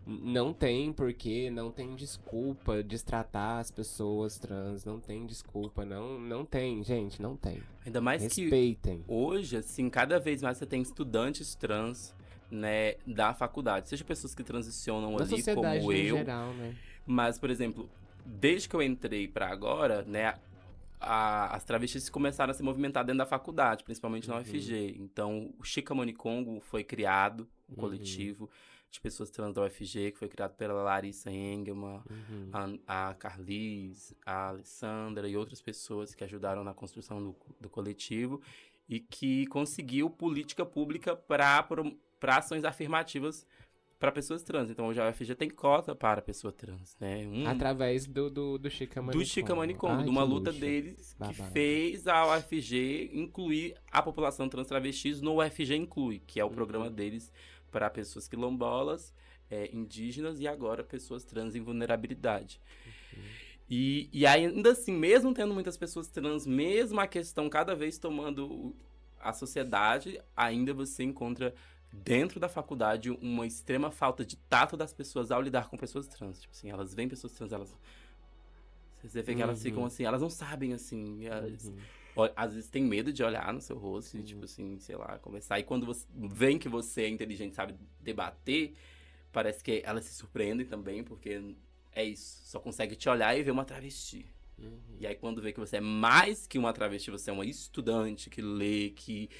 [SPEAKER 1] Não tem porquê, não tem desculpa destratar as pessoas trans, não tem desculpa, não tem, gente, não tem.
[SPEAKER 4] Ainda mais
[SPEAKER 1] respeitem.
[SPEAKER 4] Que hoje, assim, cada vez mais você tem estudantes trans, né, da faculdade, seja pessoas que transicionam
[SPEAKER 1] da
[SPEAKER 4] ali como eu,
[SPEAKER 1] geral, né?
[SPEAKER 4] Mas, por exemplo, desde que eu entrei pra agora, né, as travestis começaram a se movimentar dentro da faculdade, principalmente na UFG. Então, o Chikamonicongo foi criado, um coletivo de pessoas trans da UFG, que foi criado pela Larissa Engelman, a Carlis, a Alessandra e outras pessoas que ajudaram na construção do coletivo e que conseguiu política pública para ações afirmativas para pessoas trans. Então, hoje a UFG tem cota para pessoa trans, né?
[SPEAKER 1] Através do Chikamonicongo.
[SPEAKER 4] Do Chikamonicongo, de uma luta deles que fez a UFG incluir a população trans travestis no UFG Inclui, que é o programa deles para pessoas quilombolas, indígenas e agora pessoas trans em vulnerabilidade. E ainda assim, mesmo tendo muitas pessoas trans, mesmo a questão cada vez tomando a sociedade, ainda você encontra dentro da faculdade uma extrema falta de tato das pessoas ao lidar com pessoas trans. Tipo assim, elas veem pessoas trans, você vê que elas ficam assim, elas não sabem, assim, às vezes tem medo de olhar no seu rosto e, tipo assim, sei lá, conversar. E quando você vem que você é inteligente, sabe debater, parece que elas se surpreendem também, porque é isso, só consegue te olhar e ver uma travesti. E aí quando vê que você é mais que uma travesti, você é uma estudante que lê, que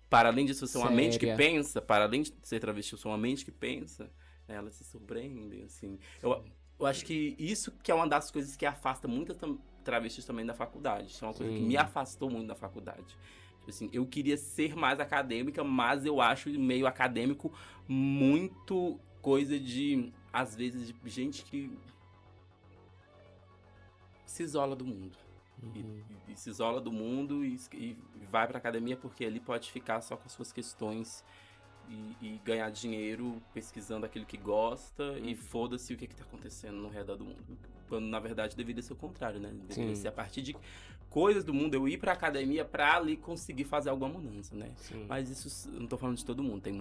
[SPEAKER 4] para além disso você é uma mente que pensa, para além de ser travesti, você é uma mente que pensa, né, elas se surpreendem, assim. Eu acho que isso que é uma das coisas que afasta muitas travestis também da faculdade. Isso é uma coisa que me afastou muito da faculdade. Tipo assim, eu queria ser mais acadêmica, mas eu acho meio acadêmico muito coisa de, às vezes, de gente que se isola do mundo. E se isola do mundo e vai pra academia porque ali pode ficar só com as suas questões e ganhar dinheiro pesquisando aquilo que gosta e foda-se o que tá acontecendo no redor do mundo. Quando, na verdade, deveria ser o contrário, né? Deveria ser a partir de coisas do mundo, eu ir pra academia pra ali conseguir fazer alguma mudança, né? Mas isso, eu não tô falando de todo mundo. Tem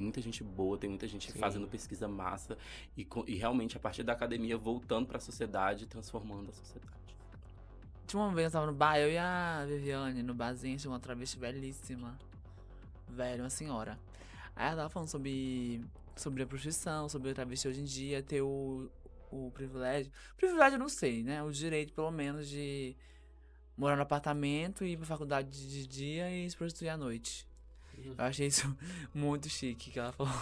[SPEAKER 4] muita gente boa, tem muita gente fazendo pesquisa massa e realmente, a partir da academia, voltando pra sociedade e transformando a sociedade.
[SPEAKER 2] Tinha uma vez eu tava no bar, eu e a Viviane, no barzinho, tinha uma travesti belíssima. Velha, uma senhora. Aí ela tava falando sobre a prostituição, sobre a travesti hoje em dia, ter o privilégio. Privilégio eu não sei, né? O direito, pelo menos, de morar no apartamento, ir pra faculdade de dia e se prostituir à noite. Eu achei isso muito chique que ela falou.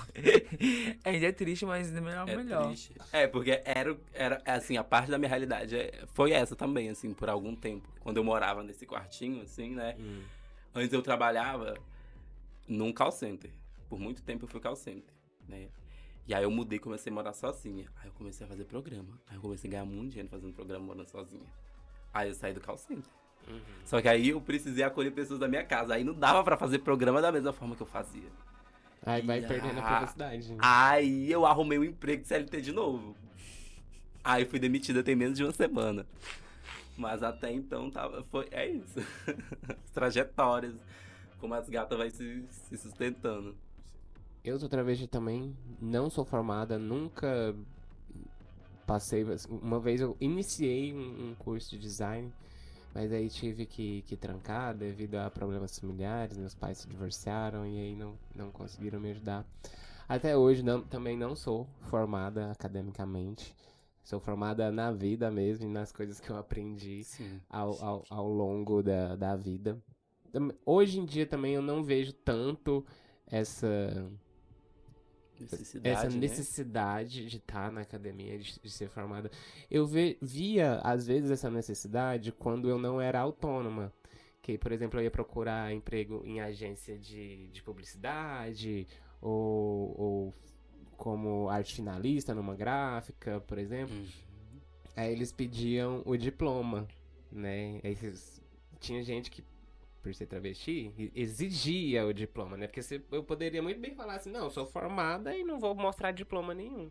[SPEAKER 2] Ainda é triste, mas é melhor.
[SPEAKER 4] Triste. Porque era assim, a parte da minha realidade foi essa também, assim, por algum tempo. Quando eu morava nesse quartinho, assim, né? Antes eu trabalhava num call center. Por muito tempo eu fui call center, né? E aí eu mudei e comecei a morar sozinha. Aí eu comecei a fazer programa. Aí eu comecei a ganhar muito dinheiro fazendo programa morando sozinha. Aí eu saí do call center. Só que aí eu precisei acolher pessoas da minha casa. Aí não dava pra fazer programa da mesma forma que eu fazia.
[SPEAKER 1] Aí vai perdendo a privacidade.
[SPEAKER 4] Aí eu arrumei um emprego de CLT de novo. Aí fui demitida tem menos de uma semana. Mas até então é isso. As trajetórias. Como as gatas vai se sustentando.
[SPEAKER 1] Eu sou travesti também, não sou formada, nunca passei. Uma vez eu iniciei um curso de design, mas aí tive que trancar devido a problemas familiares. Meus pais se divorciaram e aí não conseguiram me ajudar. Até hoje também não sou formada academicamente. Sou formada na vida mesmo e nas coisas que eu aprendi ao longo da vida. Hoje em dia também eu não vejo tanto essa necessidade de estar na academia, de ser formada. Eu via, às vezes, essa necessidade quando eu não era autônoma. Que, por exemplo, eu ia procurar emprego em agência de publicidade ou como arte finalista numa gráfica, por exemplo. Aí eles pediam o diploma, né? Aí tinha gente que, por ser travesti, exigia o diploma, né? Porque eu poderia muito bem falar assim, não, sou formada e não vou mostrar diploma nenhum.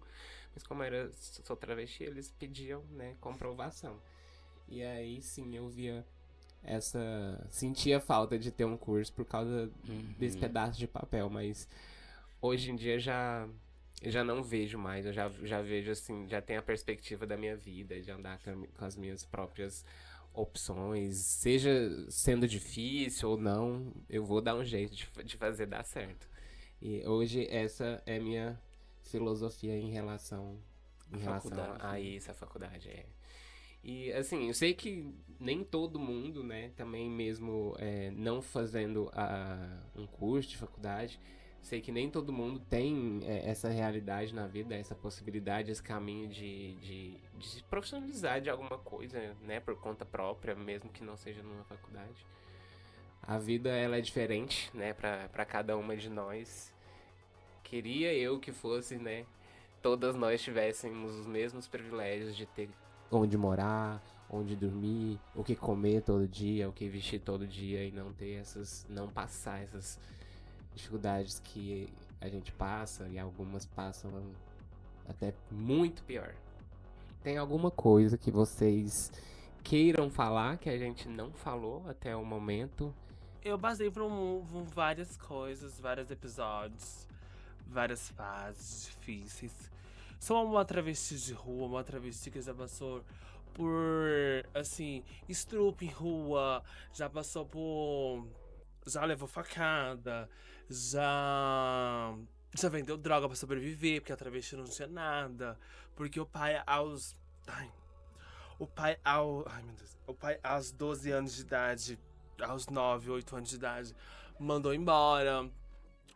[SPEAKER 1] Mas como sou travesti, eles pediam, né, comprovação. E aí, sim, eu sentia falta de ter um curso por causa desse pedaço de papel, mas hoje em dia eu já não vejo mais, eu já vejo assim, já tenho a perspectiva da minha vida, de andar com as minhas próprias opções, seja sendo difícil ou não, eu vou dar um jeito de fazer dar certo. E hoje essa é minha filosofia em relação a isso, a faculdade. E assim, eu sei que nem todo mundo, né, também mesmo não fazendo um curso de faculdade, sei que nem todo mundo tem essa realidade na vida, essa possibilidade, esse caminho de se profissionalizar de alguma coisa, né, por conta própria, mesmo que não seja numa faculdade. A vida, ela é diferente, né, pra cada uma de nós. Queria eu que fosse, né, todas nós tivéssemos os mesmos privilégios de ter onde morar, onde dormir, o que comer todo dia, o que vestir todo dia e não passar essas dificuldades que a gente passa e algumas passam até muito pior. Tem alguma coisa que vocês queiram falar que a gente não falou até o momento?
[SPEAKER 3] Eu passei por várias coisas, vários episódios, várias fases difíceis. Sou uma travesti de rua, uma travesti que já passou por, assim, estrupo em rua, já passou por... já levou facada, já vendeu droga pra sobreviver, porque a travesti não tinha nada. Porque o pai ai, meu Deus. O pai aos 12 anos de idade, aos 9, 8 anos de idade, mandou embora.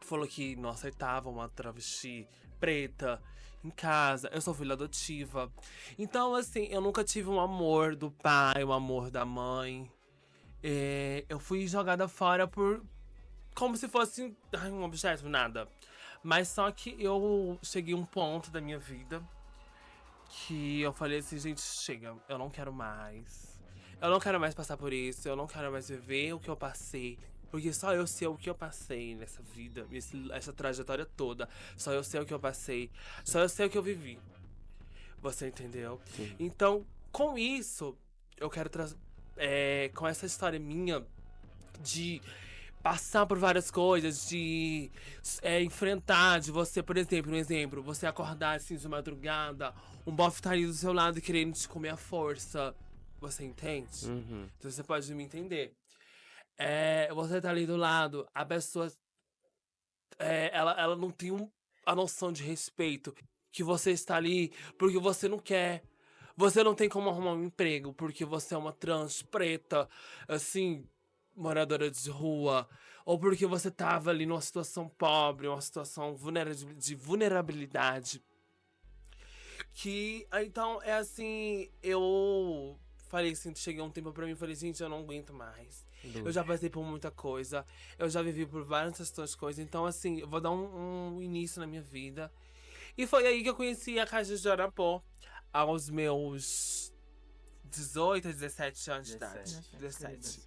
[SPEAKER 3] Falou que não aceitava uma travesti preta em casa. Eu sou filha adotiva. Então, assim, eu nunca tive um amor do pai, um amor da mãe. Eu fui jogada fora como se fosse um objeto, nada. Mas só que eu cheguei a um ponto da minha vida que eu falei assim, gente, chega, eu não quero mais. Eu não quero mais passar por isso, eu não quero mais viver o que eu passei. Porque só eu sei o que eu passei nessa vida, essa trajetória toda. Só eu sei o que eu passei, só eu sei o que eu vivi. Você entendeu?
[SPEAKER 1] Sim.
[SPEAKER 3] Então, com isso, eu quero trazer... com essa história minha de passar por várias coisas, de enfrentar, de você, por exemplo, você acordar assim de madrugada, um bofe tá ali do seu lado querendo te comer à força. Você entende?
[SPEAKER 1] Uhum.
[SPEAKER 3] Então você pode me entender. Você tá ali do lado, a pessoa ela não tem a noção de respeito. Que você está ali porque você não quer. Você não tem como arrumar um emprego porque você é uma trans preta, assim, moradora de rua. ou porque você tava ali numa situação pobre, uma situação de vulnerabilidade. Que, então, é assim, eu falei assim, cheguei um tempo pra mim e falei, gente, eu não aguento mais. Eu já passei por muita coisa, eu já vivi por várias questões, coisas, então, assim, eu vou dar um início na minha vida. E foi aí que eu conheci a Casa de Arapó, aos meus 18, 17 anos de idade. 17.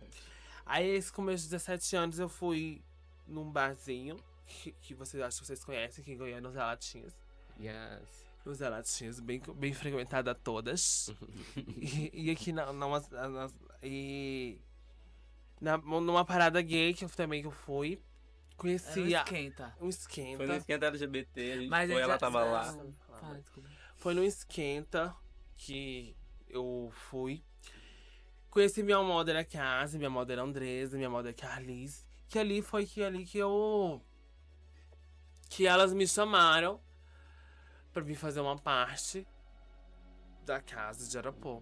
[SPEAKER 3] Aí, esse começo de 17 anos, eu fui num barzinho, que vocês acham que vocês conhecem, que em Goiânia, nos Relatinhos.
[SPEAKER 1] Yes.
[SPEAKER 3] Os Relatinhos, bem frequentada a todas. e aqui numa parada gay que eu fui, conheci
[SPEAKER 2] Um esquenta.
[SPEAKER 3] um esquenta.
[SPEAKER 4] Foi no esquenta LGBT, a gente
[SPEAKER 2] Mas
[SPEAKER 4] foi,
[SPEAKER 2] já-
[SPEAKER 4] ela tava lá.
[SPEAKER 2] Fala, desculpa.
[SPEAKER 3] Foi no esquenta que eu fui. Conheci minha modera Casa, minha modera Andresa, minha modera Carlis. Que ali foi que elas me chamaram pra vir fazer uma parte da Casa de Arapó.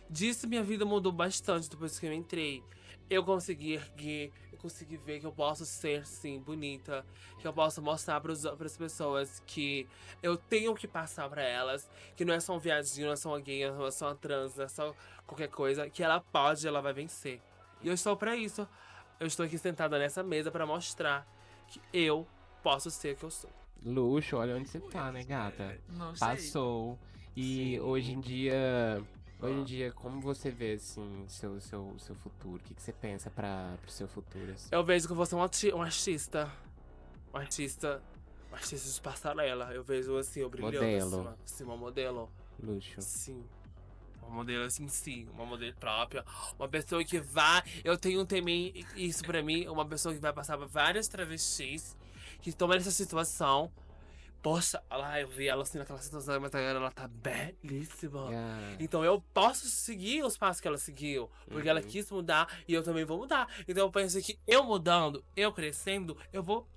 [SPEAKER 3] Disso minha vida mudou bastante depois que eu entrei. Eu consegui erguer, eu consegui ver que eu posso ser, sim, bonita. Que eu posso mostrar pras pessoas que eu tenho que passar pra elas. Que não é só um viadinho, não é só uma gay, não é só uma trans, não é só qualquer coisa. Que ela pode, ela vai vencer. E eu estou pra isso. Eu estou aqui sentada nessa mesa pra mostrar que eu posso ser o que eu sou.
[SPEAKER 1] Luxo, olha onde você tá, né, gata?
[SPEAKER 2] Não sei.
[SPEAKER 1] Passou. E hoje em dia, como você vê, assim, seu futuro? O que você pensa pro seu futuro, assim?
[SPEAKER 3] Eu vejo que eu vou ser um artista. Um artista de passarela. Eu vejo assim, eu brilhando.
[SPEAKER 1] Modelo.
[SPEAKER 3] Sim, uma modelo.
[SPEAKER 1] Luxo.
[SPEAKER 3] Sim. Uma modelo assim, sim. Uma modelo própria. Uma pessoa que vai. Eu tenho também isso pra mim. Uma pessoa que vai passar por várias travestis. Que tomam essa situação. Poxa, lá eu vi ela assim naquela situação, mas agora ela tá belíssima.
[SPEAKER 1] Yeah.
[SPEAKER 3] Então eu posso seguir os passos que ela seguiu. Porque ela quis mudar e eu também vou mudar. Então eu penso que eu mudando, eu crescendo, eu vou,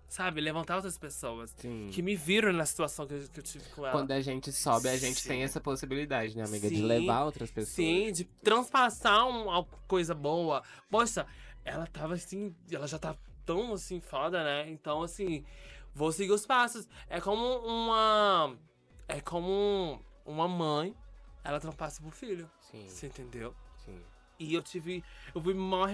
[SPEAKER 3] sabe, levantar outras pessoas.
[SPEAKER 1] Sim.
[SPEAKER 3] Que me viram na situação que eu tive com ela.
[SPEAKER 1] Quando a gente sobe, a gente
[SPEAKER 3] Sim.
[SPEAKER 1] tem essa possibilidade, né, amiga? De
[SPEAKER 3] Sim,
[SPEAKER 1] levar outras pessoas.
[SPEAKER 3] Sim, de transpassar uma coisa boa. Poxa, ela tava assim, ela já tá tão assim foda, né? Então, assim, vou seguir os passos. É como uma mãe, ela transpassa pro filho.
[SPEAKER 1] Sim,
[SPEAKER 3] Você entendeu?
[SPEAKER 1] sim.
[SPEAKER 3] E eu vi uma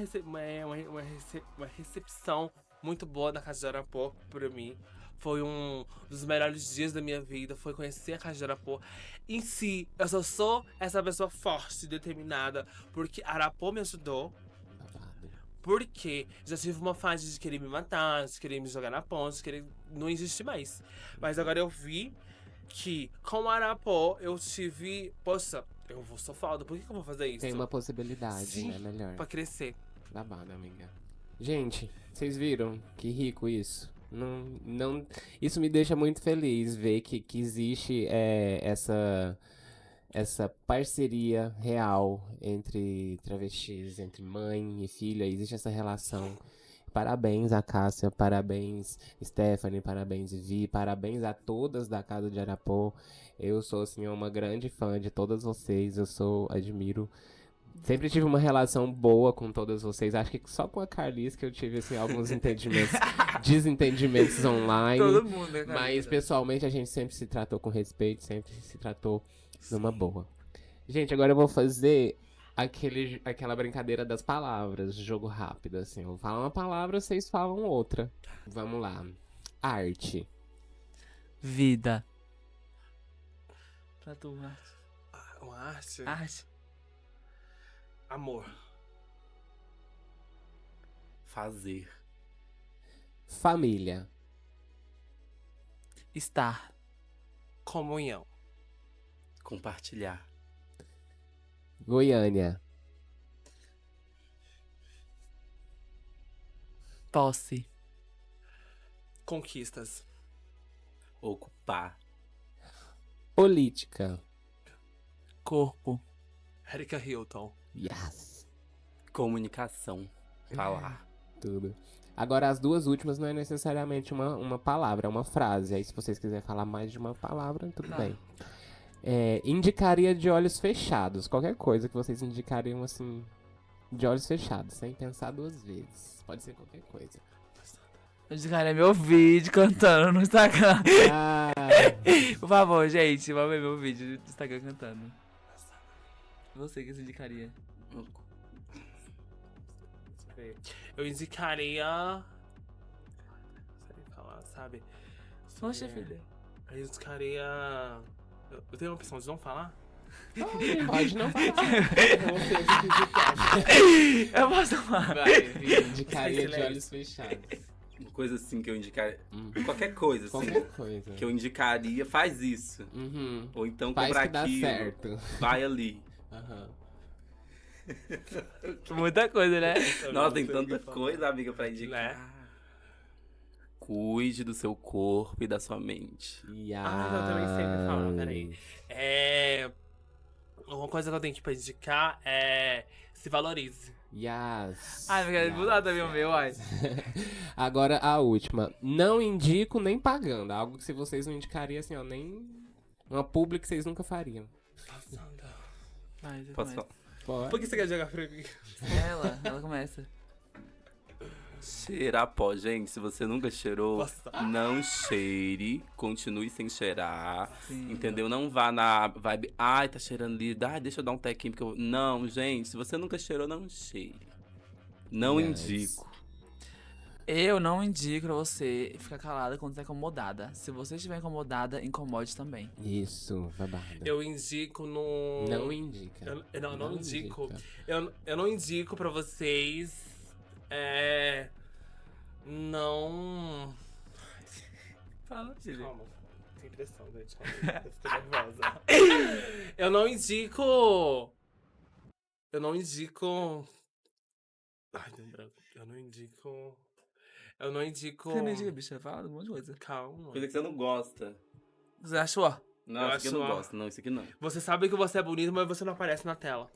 [SPEAKER 3] recepção muito boa da Casa de Arapó pra mim. Foi um dos melhores dias da minha vida, foi conhecer a Casa de Arapó. Em si, eu só sou essa pessoa forte, determinada, porque Arapó me ajudou.
[SPEAKER 1] Babado.
[SPEAKER 3] Porque já tive uma fase de querer me matar, de querer me jogar na ponte, de querer... Não existe mais. Mas agora eu vi que com Arapó eu tive... Poxa, eu vou só foda, por que eu vou fazer isso?
[SPEAKER 1] Tem uma possibilidade,
[SPEAKER 3] Sim,
[SPEAKER 1] né? Melhor.
[SPEAKER 3] pra crescer.
[SPEAKER 1] Babado, amiga. Gente, vocês viram? Que rico isso. Não, isso me deixa muito feliz ver que existe essa parceria real entre travestis, entre mãe e filha. Existe essa relação. Parabéns a Cássia, parabéns Stephanie, parabéns Vi, parabéns a todas da Casa de Arapó. Eu sou, assim, uma grande fã de todas vocês, admiro. Sempre tive uma relação boa com todas vocês. Acho que só com a Carlis que eu tive, assim, alguns desentendimentos online.
[SPEAKER 2] Todo mundo, né,
[SPEAKER 1] Mas, pessoalmente, a gente sempre se tratou com respeito, sempre se tratou numa boa. Gente, agora eu vou fazer aquela brincadeira das palavras, jogo rápido, assim. Eu vou falar uma palavra, vocês falam outra. Vamos lá. Arte.
[SPEAKER 2] Vida. Pra tu, arte.
[SPEAKER 3] Uma arte?
[SPEAKER 2] Arte.
[SPEAKER 3] Amor.
[SPEAKER 4] Fazer.
[SPEAKER 1] Família.
[SPEAKER 2] Estar.
[SPEAKER 3] Comunhão.
[SPEAKER 4] Compartilhar.
[SPEAKER 1] Goiânia.
[SPEAKER 2] Posse.
[SPEAKER 3] Conquistas.
[SPEAKER 4] Ocupar.
[SPEAKER 1] Política.
[SPEAKER 2] Corpo.
[SPEAKER 3] Erika Hilton.
[SPEAKER 1] Yes.
[SPEAKER 4] Comunicação. Falar.
[SPEAKER 1] Tudo. Agora, as duas últimas não é necessariamente uma palavra, é uma frase. Aí, se vocês quiserem falar mais de uma palavra, tudo
[SPEAKER 2] Tá.
[SPEAKER 1] bem. Indicaria de olhos fechados. Qualquer coisa que vocês indicariam, assim, de olhos fechados, sem pensar 2 vezes. Pode ser qualquer coisa.
[SPEAKER 2] Eu indicaria meu vídeo cantando no Instagram.
[SPEAKER 1] Ah,
[SPEAKER 2] Por favor, gente, vamos ver meu vídeo do Instagram cantando. Você que se indicaria.
[SPEAKER 3] Eu indicaria. Não sei falar, sabe?
[SPEAKER 2] Poxa, filha.
[SPEAKER 3] Eu indicaria. Eu tenho a opção de não falar?
[SPEAKER 1] pode não falar.
[SPEAKER 2] Eu posso falar.
[SPEAKER 1] Vai, indicaria de olhos fechados.
[SPEAKER 4] Uma coisa assim que eu indicaria. Qualquer coisa, assim.
[SPEAKER 1] Qualquer coisa.
[SPEAKER 4] Que eu indicaria, faz isso.
[SPEAKER 1] Uhum.
[SPEAKER 4] Ou então
[SPEAKER 1] Faz
[SPEAKER 4] comprar
[SPEAKER 1] que dá
[SPEAKER 4] aquilo.
[SPEAKER 1] certo.
[SPEAKER 4] Vai ali.
[SPEAKER 1] Aham.
[SPEAKER 2] Muita coisa, né?
[SPEAKER 4] Nossa, tem tanta coisa, amiga, pra indicar.
[SPEAKER 3] Né?
[SPEAKER 4] Cuide do seu corpo e da sua mente.
[SPEAKER 3] Eu também sempre falo, peraí. Uma coisa que eu tenho que indicar é se valorize.
[SPEAKER 1] Yes.
[SPEAKER 2] Ai, eu quero mudar também o meu, ai.
[SPEAKER 1] Agora a última. Não indico nem pagando. Algo que se vocês não indicariam, assim, ó, nem uma publi que vocês nunca fariam.
[SPEAKER 4] Posso falar?
[SPEAKER 1] Pode.
[SPEAKER 3] Por que você quer jogar pra mim?
[SPEAKER 2] Ela começa.
[SPEAKER 4] Cheirar pó, gente. Se você nunca cheirou,
[SPEAKER 3] Nossa.
[SPEAKER 4] não cheire. Continue sem cheirar.
[SPEAKER 2] Sim.
[SPEAKER 4] Entendeu? Não vá na vibe. Ai, tá cheirando ali. Ai, deixa eu dar um tequinho. Porque eu... Não, gente. Se você nunca cheirou, não cheire. Não indico.
[SPEAKER 2] Eu não indico pra você ficar calada quando tá incomodada. Se você estiver incomodada, incomode também.
[SPEAKER 1] Isso, babado.
[SPEAKER 3] Eu indico no.
[SPEAKER 1] Não indica.
[SPEAKER 3] Eu não indico.
[SPEAKER 1] indica.
[SPEAKER 3] Eu não indico pra vocês. Não.
[SPEAKER 2] Fala, filho.
[SPEAKER 3] Calma. Tem pressão, gente. Calma. Eu fico nervosa. Eu não indico. Ai, deu branco. Eu não indico.
[SPEAKER 2] Você não indica, bicha? Fala um monte de coisa.
[SPEAKER 3] Calma.
[SPEAKER 4] Coisa que você não gosta.
[SPEAKER 2] Você achou?
[SPEAKER 4] Não,
[SPEAKER 3] Eu
[SPEAKER 4] isso aqui eu não
[SPEAKER 3] acho-
[SPEAKER 4] gosto. Não, isso aqui não.
[SPEAKER 3] Você sabe que você é bonito, mas você não aparece na tela.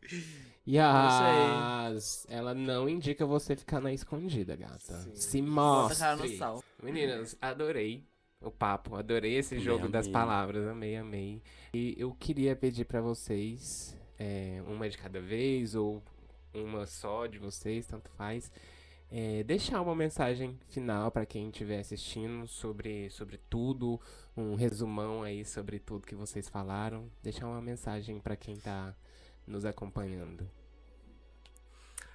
[SPEAKER 1] Yes. Ela não indica você ficar na escondida, gata.
[SPEAKER 3] Sim.
[SPEAKER 1] Se
[SPEAKER 2] Bota a cara no
[SPEAKER 1] mostre.
[SPEAKER 2] sal.
[SPEAKER 1] Meninas, adorei o papo, adorei esse
[SPEAKER 4] Também
[SPEAKER 1] jogo das
[SPEAKER 4] amei.
[SPEAKER 1] palavras, amei. E eu queria pedir pra vocês, uma de cada vez ou uma só de vocês, tanto faz, deixar uma mensagem final pra quem estiver assistindo sobre tudo, um resumão aí sobre tudo que vocês falaram. Deixar uma mensagem pra quem tá nos acompanhando.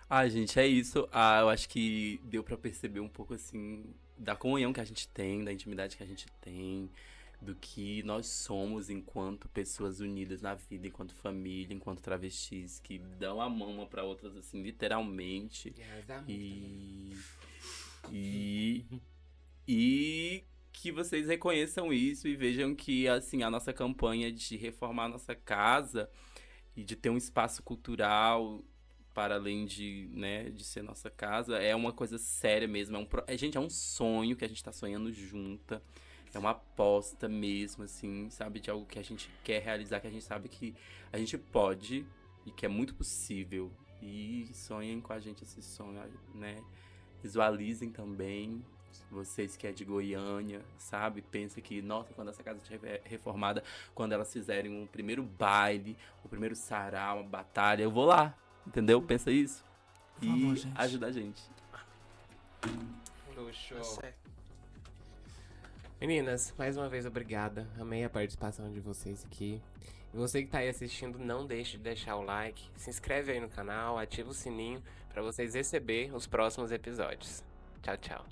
[SPEAKER 4] Ai, gente, é isso. Eu acho que deu pra perceber um pouco, assim, da comunhão que a gente tem, da intimidade que a gente tem, do que nós somos enquanto pessoas unidas na vida, enquanto família, enquanto travestis, que dão a mão uma pra outras, assim, literalmente. E que vocês reconheçam isso e vejam que, assim, a nossa campanha de reformar a nossa casa e de ter um espaço cultural para além de, né, de ser nossa casa, é uma coisa séria mesmo. Gente, é um sonho que a gente tá sonhando junta. É uma aposta mesmo, assim, sabe? De algo que a gente quer realizar, que a gente sabe que a gente pode e que é muito possível. E sonhem com a gente esse sonho, né? Visualizem também. Vocês que é de Goiânia, sabe? Pensem que, nossa, quando essa casa estiver reformada, quando elas fizerem um primeiro baile, o primeiro sarau, uma batalha, eu vou lá. Entendeu? Pensa isso.
[SPEAKER 2] Por favor,
[SPEAKER 4] E
[SPEAKER 2] gente.
[SPEAKER 4] ajuda a gente.
[SPEAKER 1] Luxo. Meninas, mais uma vez obrigada. Amei a participação de vocês aqui. E você que tá aí assistindo, não deixe de deixar o like, se inscreve aí no canal, ativa o sininho pra vocês receberem os próximos episódios. Tchau, tchau.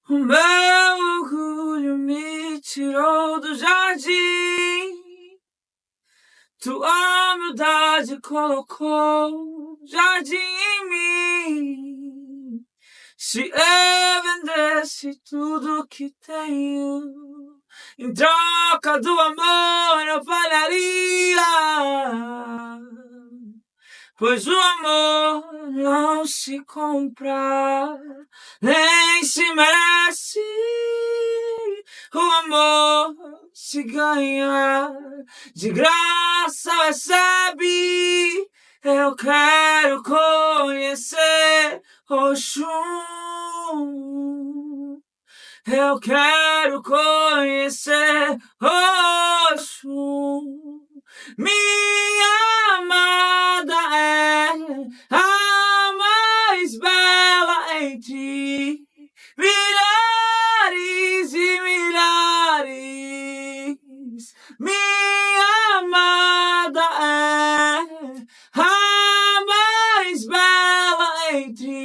[SPEAKER 2] O meu orgulho me tirou do jardim. Tua humildade colocou jardim em mim. Se eu vendesse tudo que tenho, em troca do amor eu falharia. Pois o amor não se compra, nem se merece. O amor se ganha, de graça recebe. Eu quero conhecer Oxum. Eu quero conhecer Oxum. Minha amada é a entre milhares de milhares. Minha amada é a mais bela entre